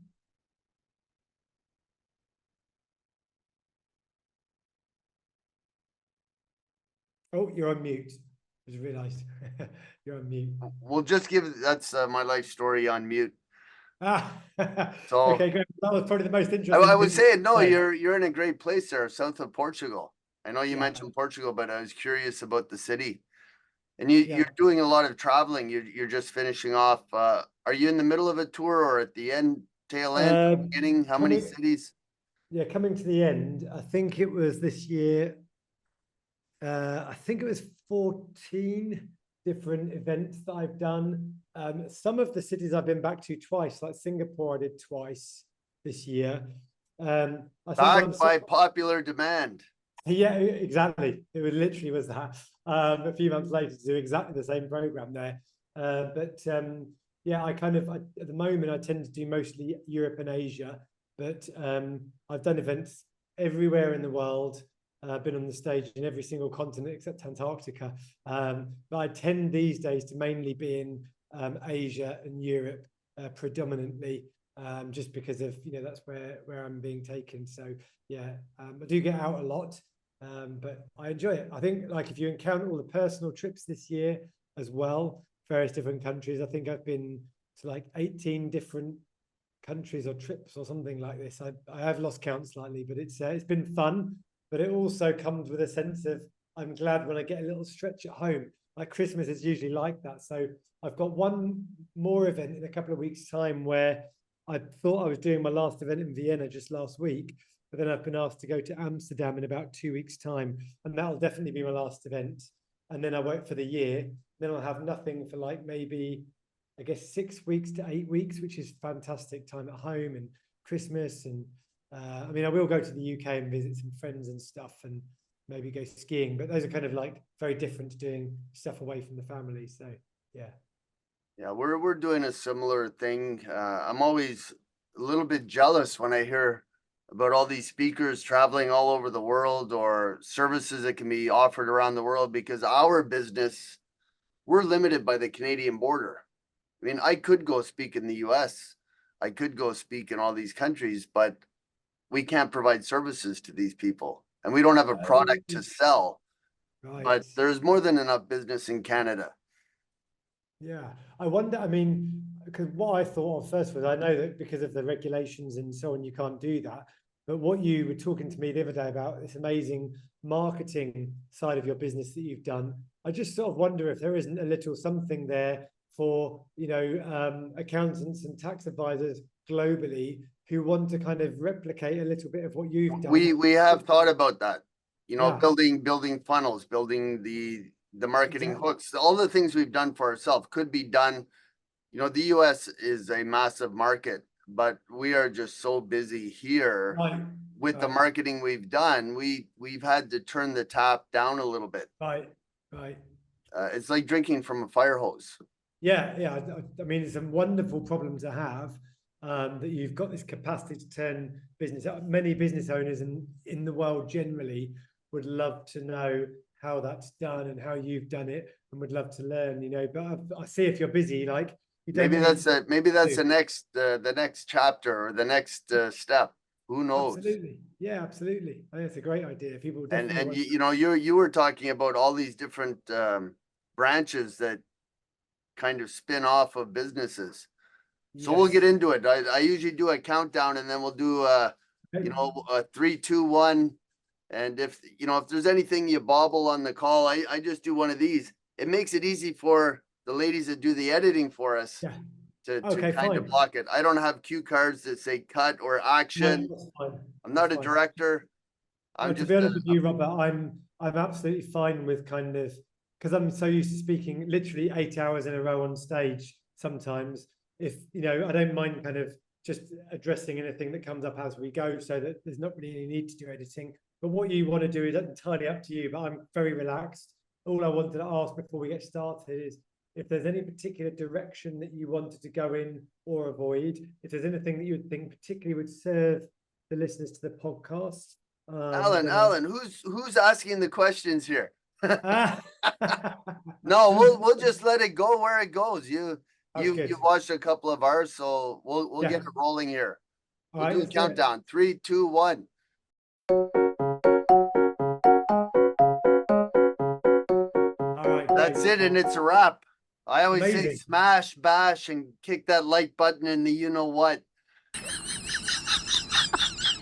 Oh, you're on mute. I just realized you're on mute. We'll just that's my life story on mute. So okay, good. That was probably the most interesting. I was saying, no, you're in a great place there, south of Portugal. I know you mentioned Portugal, but I was curious about the city. And you're doing a lot of traveling. You're just finishing off. Are you in the middle of a tour or at the end, tail end, beginning? How many cities? Yeah, coming to the end. I think it was this year. I think it was 14 different events that I've done. Some of the cities I've been back to twice, like Singapore, I did twice this year. Back by popular demand. Yeah, exactly. It literally was that. A few months later to do exactly the same program there. Yeah, at the moment I tend to do mostly Europe and Asia, but I've done events everywhere in the world. I've been on the stage in every single continent except Antarctica. But I tend these days to mainly be in Asia and Europe predominantly, just because of that's where I'm being taken. So yeah, I do get out a lot, but I enjoy it. I think if you encounter all the personal trips this year as well, various different countries. I think I've been to 18 different countries or trips or something like this. I have lost count slightly, but it's been fun. But it also comes with a sense of I'm glad when I get a little stretch at home. Like Christmas is usually like that. So I've got one more event in a couple of weeks' time where I thought I was doing my last event in Vienna just last week, but then I've been asked to go to Amsterdam in about 2 weeks' time, and that'll definitely be my last event. And then I wait for the year. Then I'll have nothing for maybe, I guess, 6 weeks to 8 weeks, which is fantastic time at home and Christmas. And I mean, I will go to the UK and visit some friends and stuff and maybe go skiing, but those are very different to doing stuff away from the family. So yeah. Yeah, we're doing a similar thing. I'm always a little bit jealous when I hear about all these speakers traveling all over the world or services that can be offered around the world, because our business, we're limited by the Canadian border. I mean, I could go speak in the US. I could go speak in all these countries, but we can't provide services to these people. And we don't have a product to sell. Right. But there's more than enough business in Canada. Yeah. I wonder, I mean, because what I thought of first was I know that because of the regulations and so on, you can't do that. But what you were talking to me the other day about this amazing marketing side of your business that you've done, I just sort of wonder if there isn't a little something there for, accountants and tax advisors globally who want to kind of replicate a little bit of what you've done. We have thought about that. Yeah, Building funnels, building the marketing exactly. hooks, all the things we've done for ourselves could be done. The US is a massive market, but we are just so busy here Right, with the right, marketing we've done. We've had to turn the tap down a little bit. right, right. It's like drinking from a fire hose. Yeah, yeah. I mean, it's a wonderful problem to have, that you've got this capacity to turn business. Many business owners in the world generally would love to know how that's done and how you've done it, and would love to learn. But I see if you're busy, like you don't really Maybe that's do. the next chapter or the next step. Who knows? Absolutely, yeah, absolutely. I think it's a great idea. People And definitely want. you were talking about all these different branches that kind of spin off of businesses. So we'll get Yes. into it. I usually do a countdown and then we'll do Okay. a 3, 2, 1. And if there's anything you bobble on the call, I just do one of these. It makes it easy for the ladies that do the editing for us Yeah. to Okay. kind of Fine. block it. I don't have cue cards that say cut or No, action. that's fine. I'm That's not a fine. director. No, I'm to be just honest with you, Robert, I'm absolutely fine with kind of, because I'm so used to speaking literally 8 hours in a row on stage sometimes. If I don't mind kind of just addressing anything that comes up as we go, so that there's not really any need to do editing. But what you want to do is entirely up to you. But I'm very relaxed. All I wanted to ask before we get started is if there's any particular direction that you wanted to go in or avoid, if there's anything that you would think particularly would serve the listeners to the podcast, then Alan, who's asking the questions here? Ah, No, we'll just let it go where it goes. that's You good. watched a couple of ours, so we'll get Yeah. it rolling here. All We'll right, do a let's do it. countdown. 3, 2, 1. All right, great. That's it, and it's a wrap. I always say Amazing. smash, bash, and kick that like button in the you know what.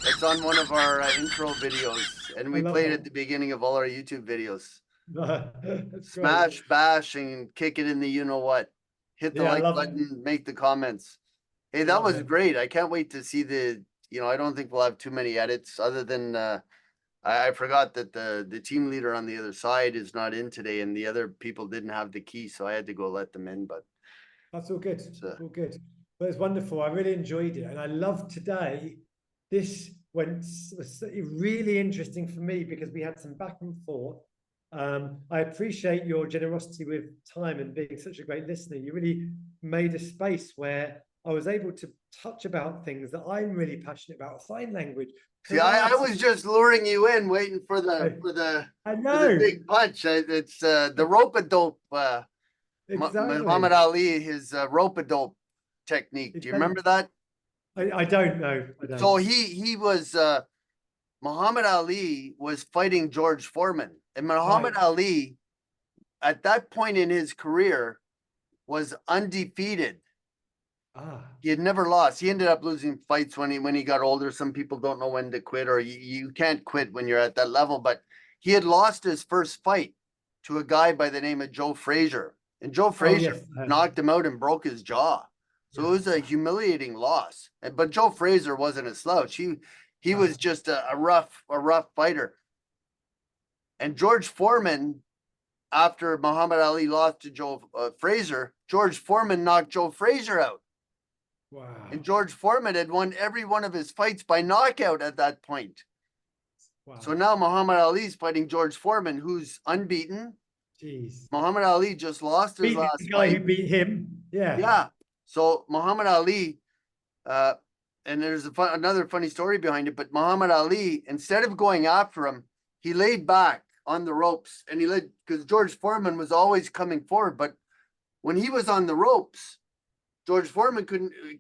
It's on one of our intro videos, and I we love played it at that. the beginning of all our YouTube videos. That's great. Smash, bash, and kick it in the you know what. Hit the Yeah, I like love it. button, make the comments. Hey, I that love was it. great. I can't wait to see I don't think we'll have too many edits other than I forgot that the team leader on the other side is not in today and the other people didn't have the key, so I had to go let them in. But That's all good. it's, uh, All good. But it's wonderful. I really enjoyed it. And I love today. This was really interesting for me because we had some back and forth. I appreciate your generosity with time and being such a great listener. You really made a space where I was able to touch about things that I'm really passionate about, sign language, See, I karate. was just luring you in, waiting for the I, for the I for the know big punch. It's the rope a dope. Muhammad exactly. Ali, his rope a dope technique. Do you remember that? I don't know. I So don't. he was Muhammad Ali was fighting George Foreman, and Right. Muhammad Ali at that point in his career was undefeated. Ah, He had never lost. He ended up losing fights when he got older. Some people don't know when to quit, or you can't quit when you're at that level. But he had lost his first fight to a guy by the name of Joe Frazier, and Joe oh Frazier yes. knocked him out and broke his jaw. So it Yes. was a humiliating loss. But Joe Frazier wasn't a slouch. He Ah, was just a rough fighter. And George Foreman, after Muhammad Ali lost to Joe Frazier, George Foreman knocked Joe Frazier out. wow. And George Foreman had won every one of his fights by knockout at that point. So Wow. now Muhammad Ali's fighting George Foreman, who's unbeaten. Jeez. Muhammad Ali just lost his Beat the last guy who fight. beat him. Yeah. Yeah. So Muhammad Ali, uh, and there's another funny story behind it, but Muhammad Ali, instead of going after him, he laid back on the ropes and because George Foreman was always coming forward. But when he was on the ropes, George Foreman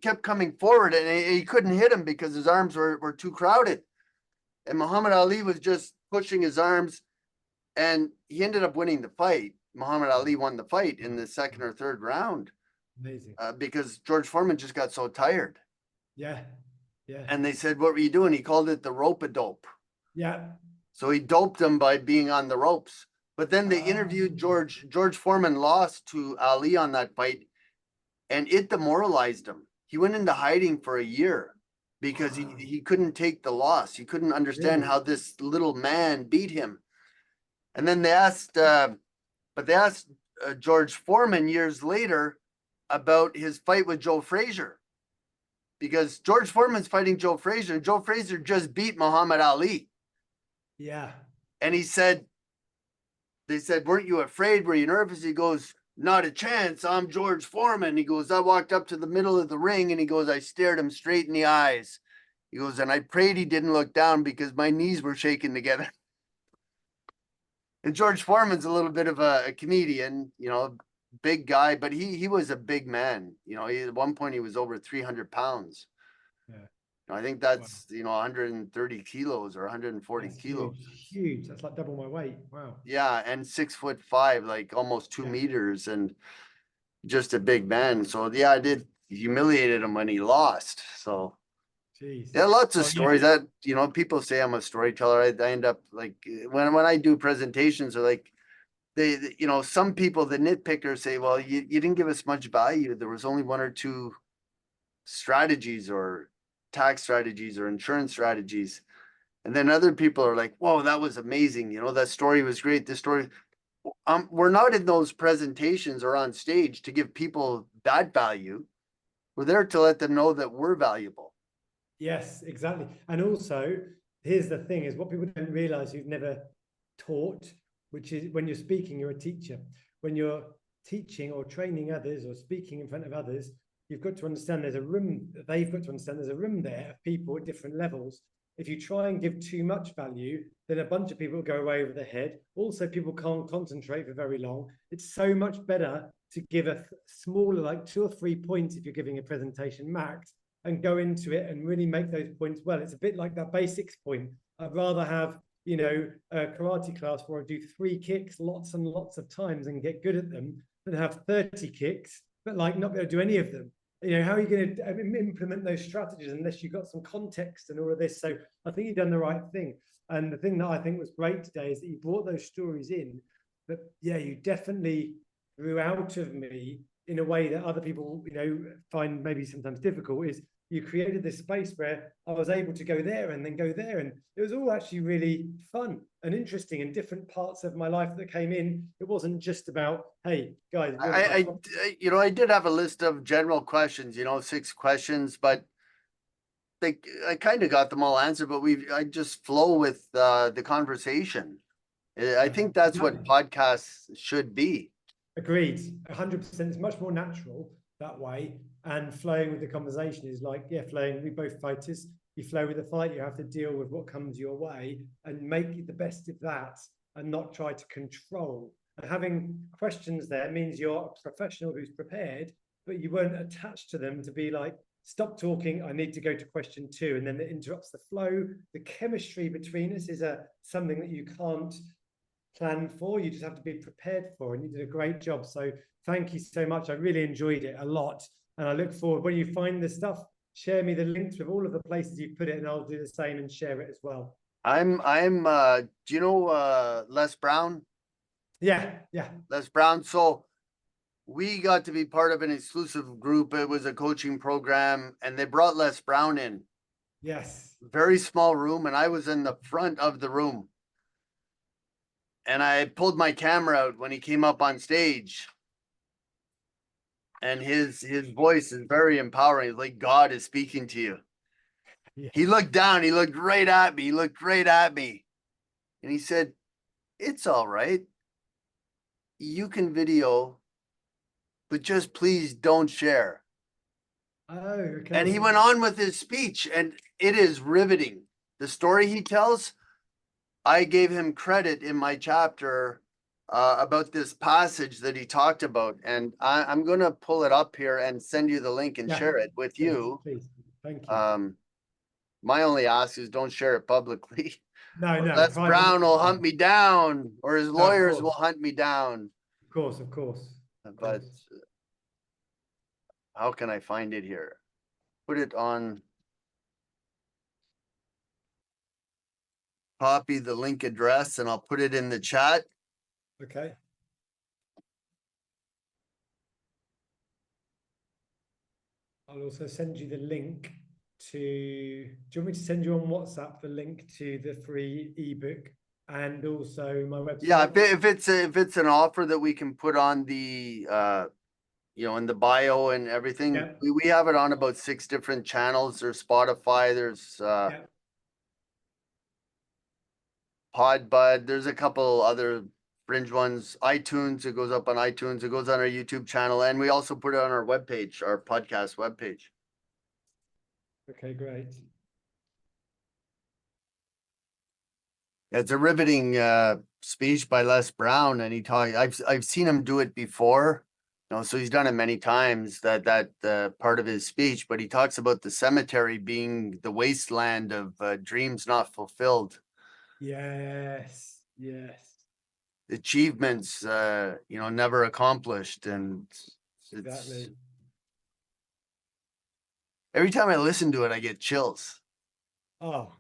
kept coming forward, and he couldn't hit him because his arms were too crowded. And Muhammad Ali was just pushing his arms, and he ended up winning the fight. Muhammad Ali won the fight in the second or third round. Amazing. Because George Foreman just got so tired. Yeah. Yeah. And they said, "What were you doing?" He called it the rope-a-dope. Yeah. So he doped him by being on the ropes. But then they interviewed George Foreman lost to Ali on that fight, and it demoralized him. He went into hiding for a year because he couldn't take the loss. He couldn't understand how this little man beat him. And then they asked George Foreman years later about his fight with Joe Frazier, because George Foreman's fighting Joe Frazier, and Joe Frazier just beat Muhammad Ali. Yeah. And they said, "Weren't you afraid? Were you nervous?" He goes, "Not a chance. I'm George Foreman." He goes, "I walked up to the middle of the ring," and he goes, "I stared him straight in the eyes." He goes, "And I prayed he didn't look down because my knees were shaking together." And George Foreman's a little bit of a comedian, big guy, but he was a big man. At one point he was over 300 pounds. Yeah. I think that's, 130 kilos or 140 That's kilos. huge. That's like double my weight. Wow. Yeah, and 6'5", like almost 2 meters, and just a big man. So yeah, I did humiliated him when he lost. So Jeez. yeah, lots of Well, stories that, people say I'm a storyteller. I end up like when I do presentations, or like they some people, the nitpickers, say, "Well, you didn't give us much value. There was only one or two strategies, or tax strategies, or insurance strategies." And then other people are like, "Whoa, that was amazing. That story was great. This story." We're not in those presentations or on stage to give people that value. We're there to let them know that we're valuable. Yes, exactly. And also, here's the thing: is what people don't realize who've never taught, which is when you're speaking, you're a teacher. When you're teaching or training others or speaking in front of others, you've got to understand there's a room. They've got to understand there's a room there of people at different levels. If you try and give too much value, then a bunch of people go away over their head. Also, people can't concentrate for very long. It's so much better to give a smaller, like 2 or 3 points if you're giving a presentation max, and go into it and really make those points well. It's a bit like that basics point. I'd rather have, a karate class where I do 3 kicks lots and lots of times and get good at them than have 30 kicks, but like not be able to do any of them. How are you going to implement those strategies unless you've got some context and all of this? So I think you've done the right thing. And the thing that I think was great today is that you brought those stories in, but yeah, you definitely grew out of me in a way that other people, find maybe sometimes difficult. Is you created this space where I was able to go there and then go there. And it was all actually really fun and interesting, and different parts of my life that came in. It wasn't just about, hey, guys. I did have a list of general questions, 6 questions, but I kind of got them all answered, but I just flow with the conversation. I think that's what podcasts should be. Agreed. 100%. It's much more natural that way. And flowing with the conversation is like, yeah, flowing. We both fighters. You flow with the fight. You have to deal with what comes your way and make the best of that, and not try to control. And having questions there means you're a professional who's prepared, but you weren't attached to them to be like, stop talking, I need to go to question 2. And then it interrupts the flow. The chemistry between us is something that you can't plan for. You just have to be prepared for, and you did a great job. So thank you so much. I really enjoyed it a lot, and I look forward, when you find this stuff, share me the links with all of the places you put it, and I'll do the same and share it as well. I'm do you know Les Brown? Yeah. Les Brown. So we got to be part of an exclusive group. It was a coaching program, and they brought Les Brown in. Yes. Very small room, and I was in the front of the room. And I pulled my camera out when he came up on stage. And his voice is very empowering. It's like God is speaking to you. Yeah. He looked down, he looked right at me, and he said, "It's all right. You can video, but just please don't share." Oh, okay. And he went on with his speech, and it is riveting. The story he tells, I gave him credit in my chapter about this passage that he talked about, and I'm going to pull it up here and send you the link and Yeah, share it with you. please. Thank you. My only ask is don't share it publicly. No, Or no, Les private. Brown will hunt me down, or his No, of lawyers will course, hunt me down. of course, of But course. how can I find it here? Put it on. Copy the link address and I'll put it in the chat. Okay. I'll also send you the link to, do you want me to send you on WhatsApp the link to the free ebook and also my Yeah, website? if it's an offer that we can put on the in the bio and everything, Yeah, we have it on about 6 different channels. There's Spotify, there's yeah. Podbud, there's a couple other fringe ones. iTunes, it goes up on iTunes, it goes on our YouTube channel, and we also put it on our webpage, our podcast webpage. Okay, great. It's a riveting speech by Les Brown, and I've seen him do it before, so he's done it many times. That part of his speech, but he talks about the cemetery being the wasteland of dreams not fulfilled, Yes, yes, achievements never accomplished, and it's exactly. every time I listen to it, I get chills. Oh,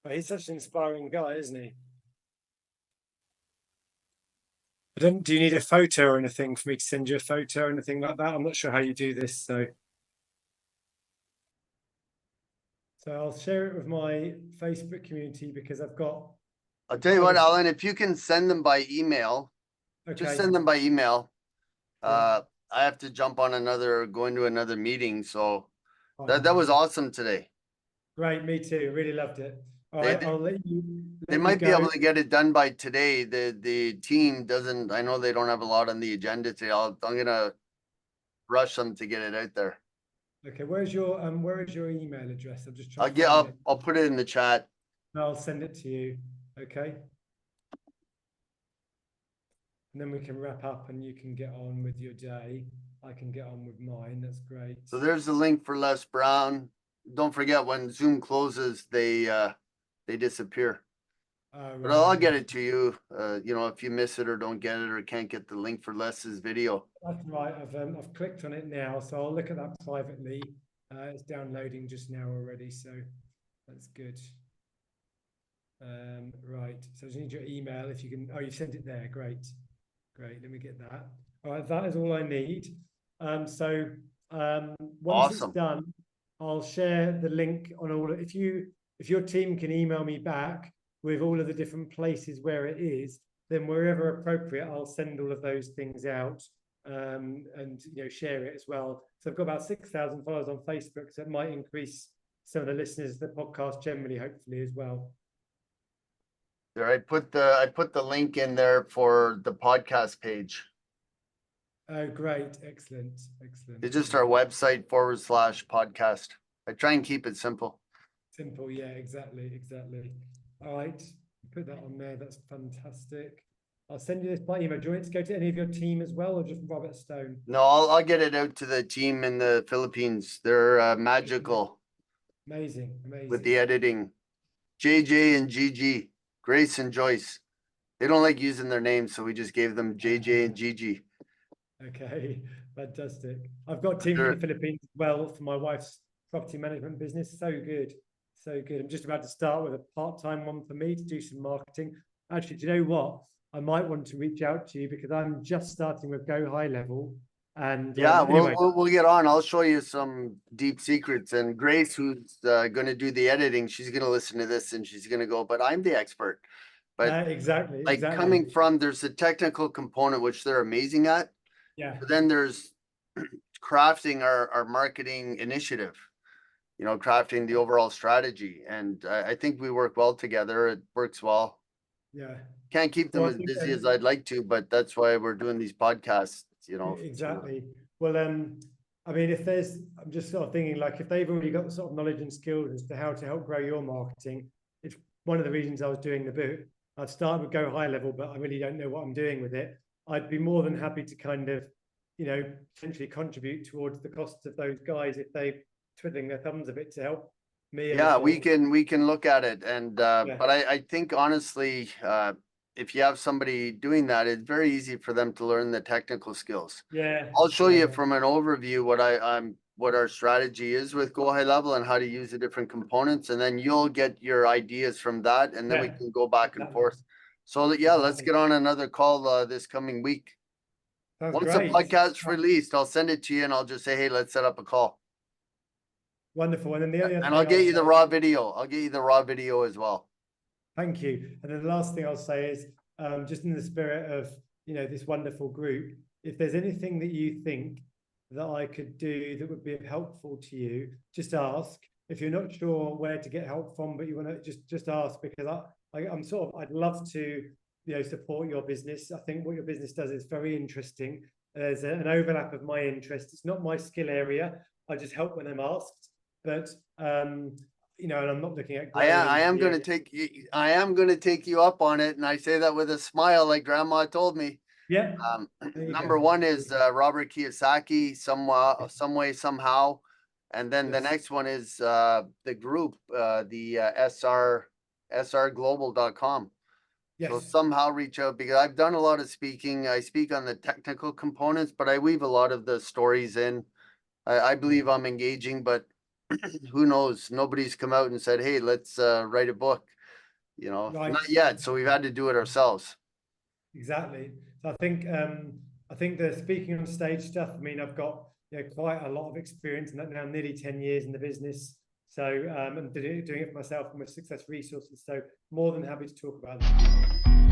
but he's such an inspiring guy, isn't he? Do you need a photo or anything for me to send you a photo or anything like that? I'm not sure how you do this, so I'll share it with my Facebook community because I've got I'll tell you what, Alan, if you can send them by email, just okay. send them by email. Yeah. I have to jump on go into another meeting, so Fine. that was awesome today. Great, me too. Really loved it. All They, right, they, I'll they let you might be able go. to get it done by today. The team doesn't. I know they don't have a lot on the agenda today. I'm gonna rush them to get it out there. Okay, where is your email address? I'm just trying to find it. I'll put it in the chat. I'll send it to you. Okay. And then we can wrap up and you can get on with your day. I can get on with mine. That's great. So there's the link for Les Brown. Don't forget when Zoom closes, they disappear. But Right, I'll okay. get it to you. If you miss it or don't get it or can't get the link for Les's video. That's right. I've clicked on it now, so I'll look at that privately. It's downloading just now already, so that's good. Right. So I just need your email if you can. Oh, you sent it there. Great. Great. Let me get that. All right. That is all I need. Once it's Awesome. done, I'll share the link on all. If your team can email me back with all of the different places where it is, then wherever appropriate, I'll send all of those things out and share it as well. So I've got about 6,000 followers on Facebook, so it might increase some of the listeners to the podcast generally, hopefully as well. There, I put the link in there for the podcast page. Oh, great. Excellent. Excellent. It's just our website /podcast. I try and keep it simple. Simple. Yeah, exactly. Exactly. All right. Put that on there. That's fantastic. I'll send you this by email. Do you want it to go to any of your team as well, or just Robert Stone? No, I'll get it out to the team in the Philippines. They're magical. Amazing. Amazing. With the editing. JJ and Gigi, Grace and Joyce. They don't like using their names, so we just gave them JJ and Gigi. Okay, fantastic. I've got teams in the Philippines as well for my wife's property management business. So good. So good. I'm just about to start with a part-time one for me to do some marketing. Actually, do you know what? I might want to reach out to you because I'm just starting with Go High Level. And yeah, anyway, we'll get on. I'll show you some deep secrets. And Grace, who's going to do the editing, she's going to listen to this and she's going to go, but I'm the expert. But exactly. coming from, there's a technical component, which they're amazing at. Yeah. But then there's crafting our marketing initiative, crafting the overall strategy. And I think we work well together. It works well. Yeah. Can't keep them as busy as I'd like to, but that's why we're doing these podcasts, Exactly. Well, I mean, I'm just sort of thinking like if they've already got the sort of knowledge and skills as to how to help grow your marketing, it's one of the reasons I was doing the book. I've started with Go High Level, but I really don't know what I'm doing with it. I'd be more than happy to kind of, potentially contribute towards the costs of those guys if they twiddling their thumbs a bit to help me and the Yeah, we cause. can look at it, and Yeah, but I think honestly, if you have somebody doing that, it's very easy for them to learn the technical skills. yeah, I'll show yeah, you yeah, from an overview what our strategy is with Go High Level and how to use the different components, and then you'll get your ideas from that, and then we yeah, can go back and exactly, forth. So yeah, let's exactly. get on another call this coming week. Sounds Once the great. podcast's released, I'll send it to you and I'll just say, hey, let's set up a call. Wonderful. And then the only other And I'll thing I'll get you the say, raw video. I'll get you the raw video as well. thank you. And then the last thing I'll say is, just in the spirit of, this wonderful group, if there's anything that you think that I could do that would be helpful to you, just ask. If you're not sure where to get help from, but you want to just ask, because I'm I'd love to, support your business. I think what your business does is very interesting. There's an overlap of my interest. It's not my skill area. I just help when I'm asked, but and I'm not looking at growing I into am the going to area. take you. I am going to take you up on it, and I say that with a smile, like Grandma told me. Yeah, there you Number go. one There you is go. Robert Kiyosaki, some way, somehow, and then the Yes. next one is the group, the srglobal.com. So Yes. somehow reach out, because I've done a lot of speaking. I speak on the technical components, but I weave a lot of the stories in. I believe I'm engaging, but who knows? Nobody's come out and said, hey, let's write a book, Right. not yet. So we've had to do it ourselves. Exactly. So I think the speaking on stage stuff, I mean, I've got quite a lot of experience in that now, nearly 10 years in the business. So I'm doing it for myself and with Success Resources. So more than happy to talk about that.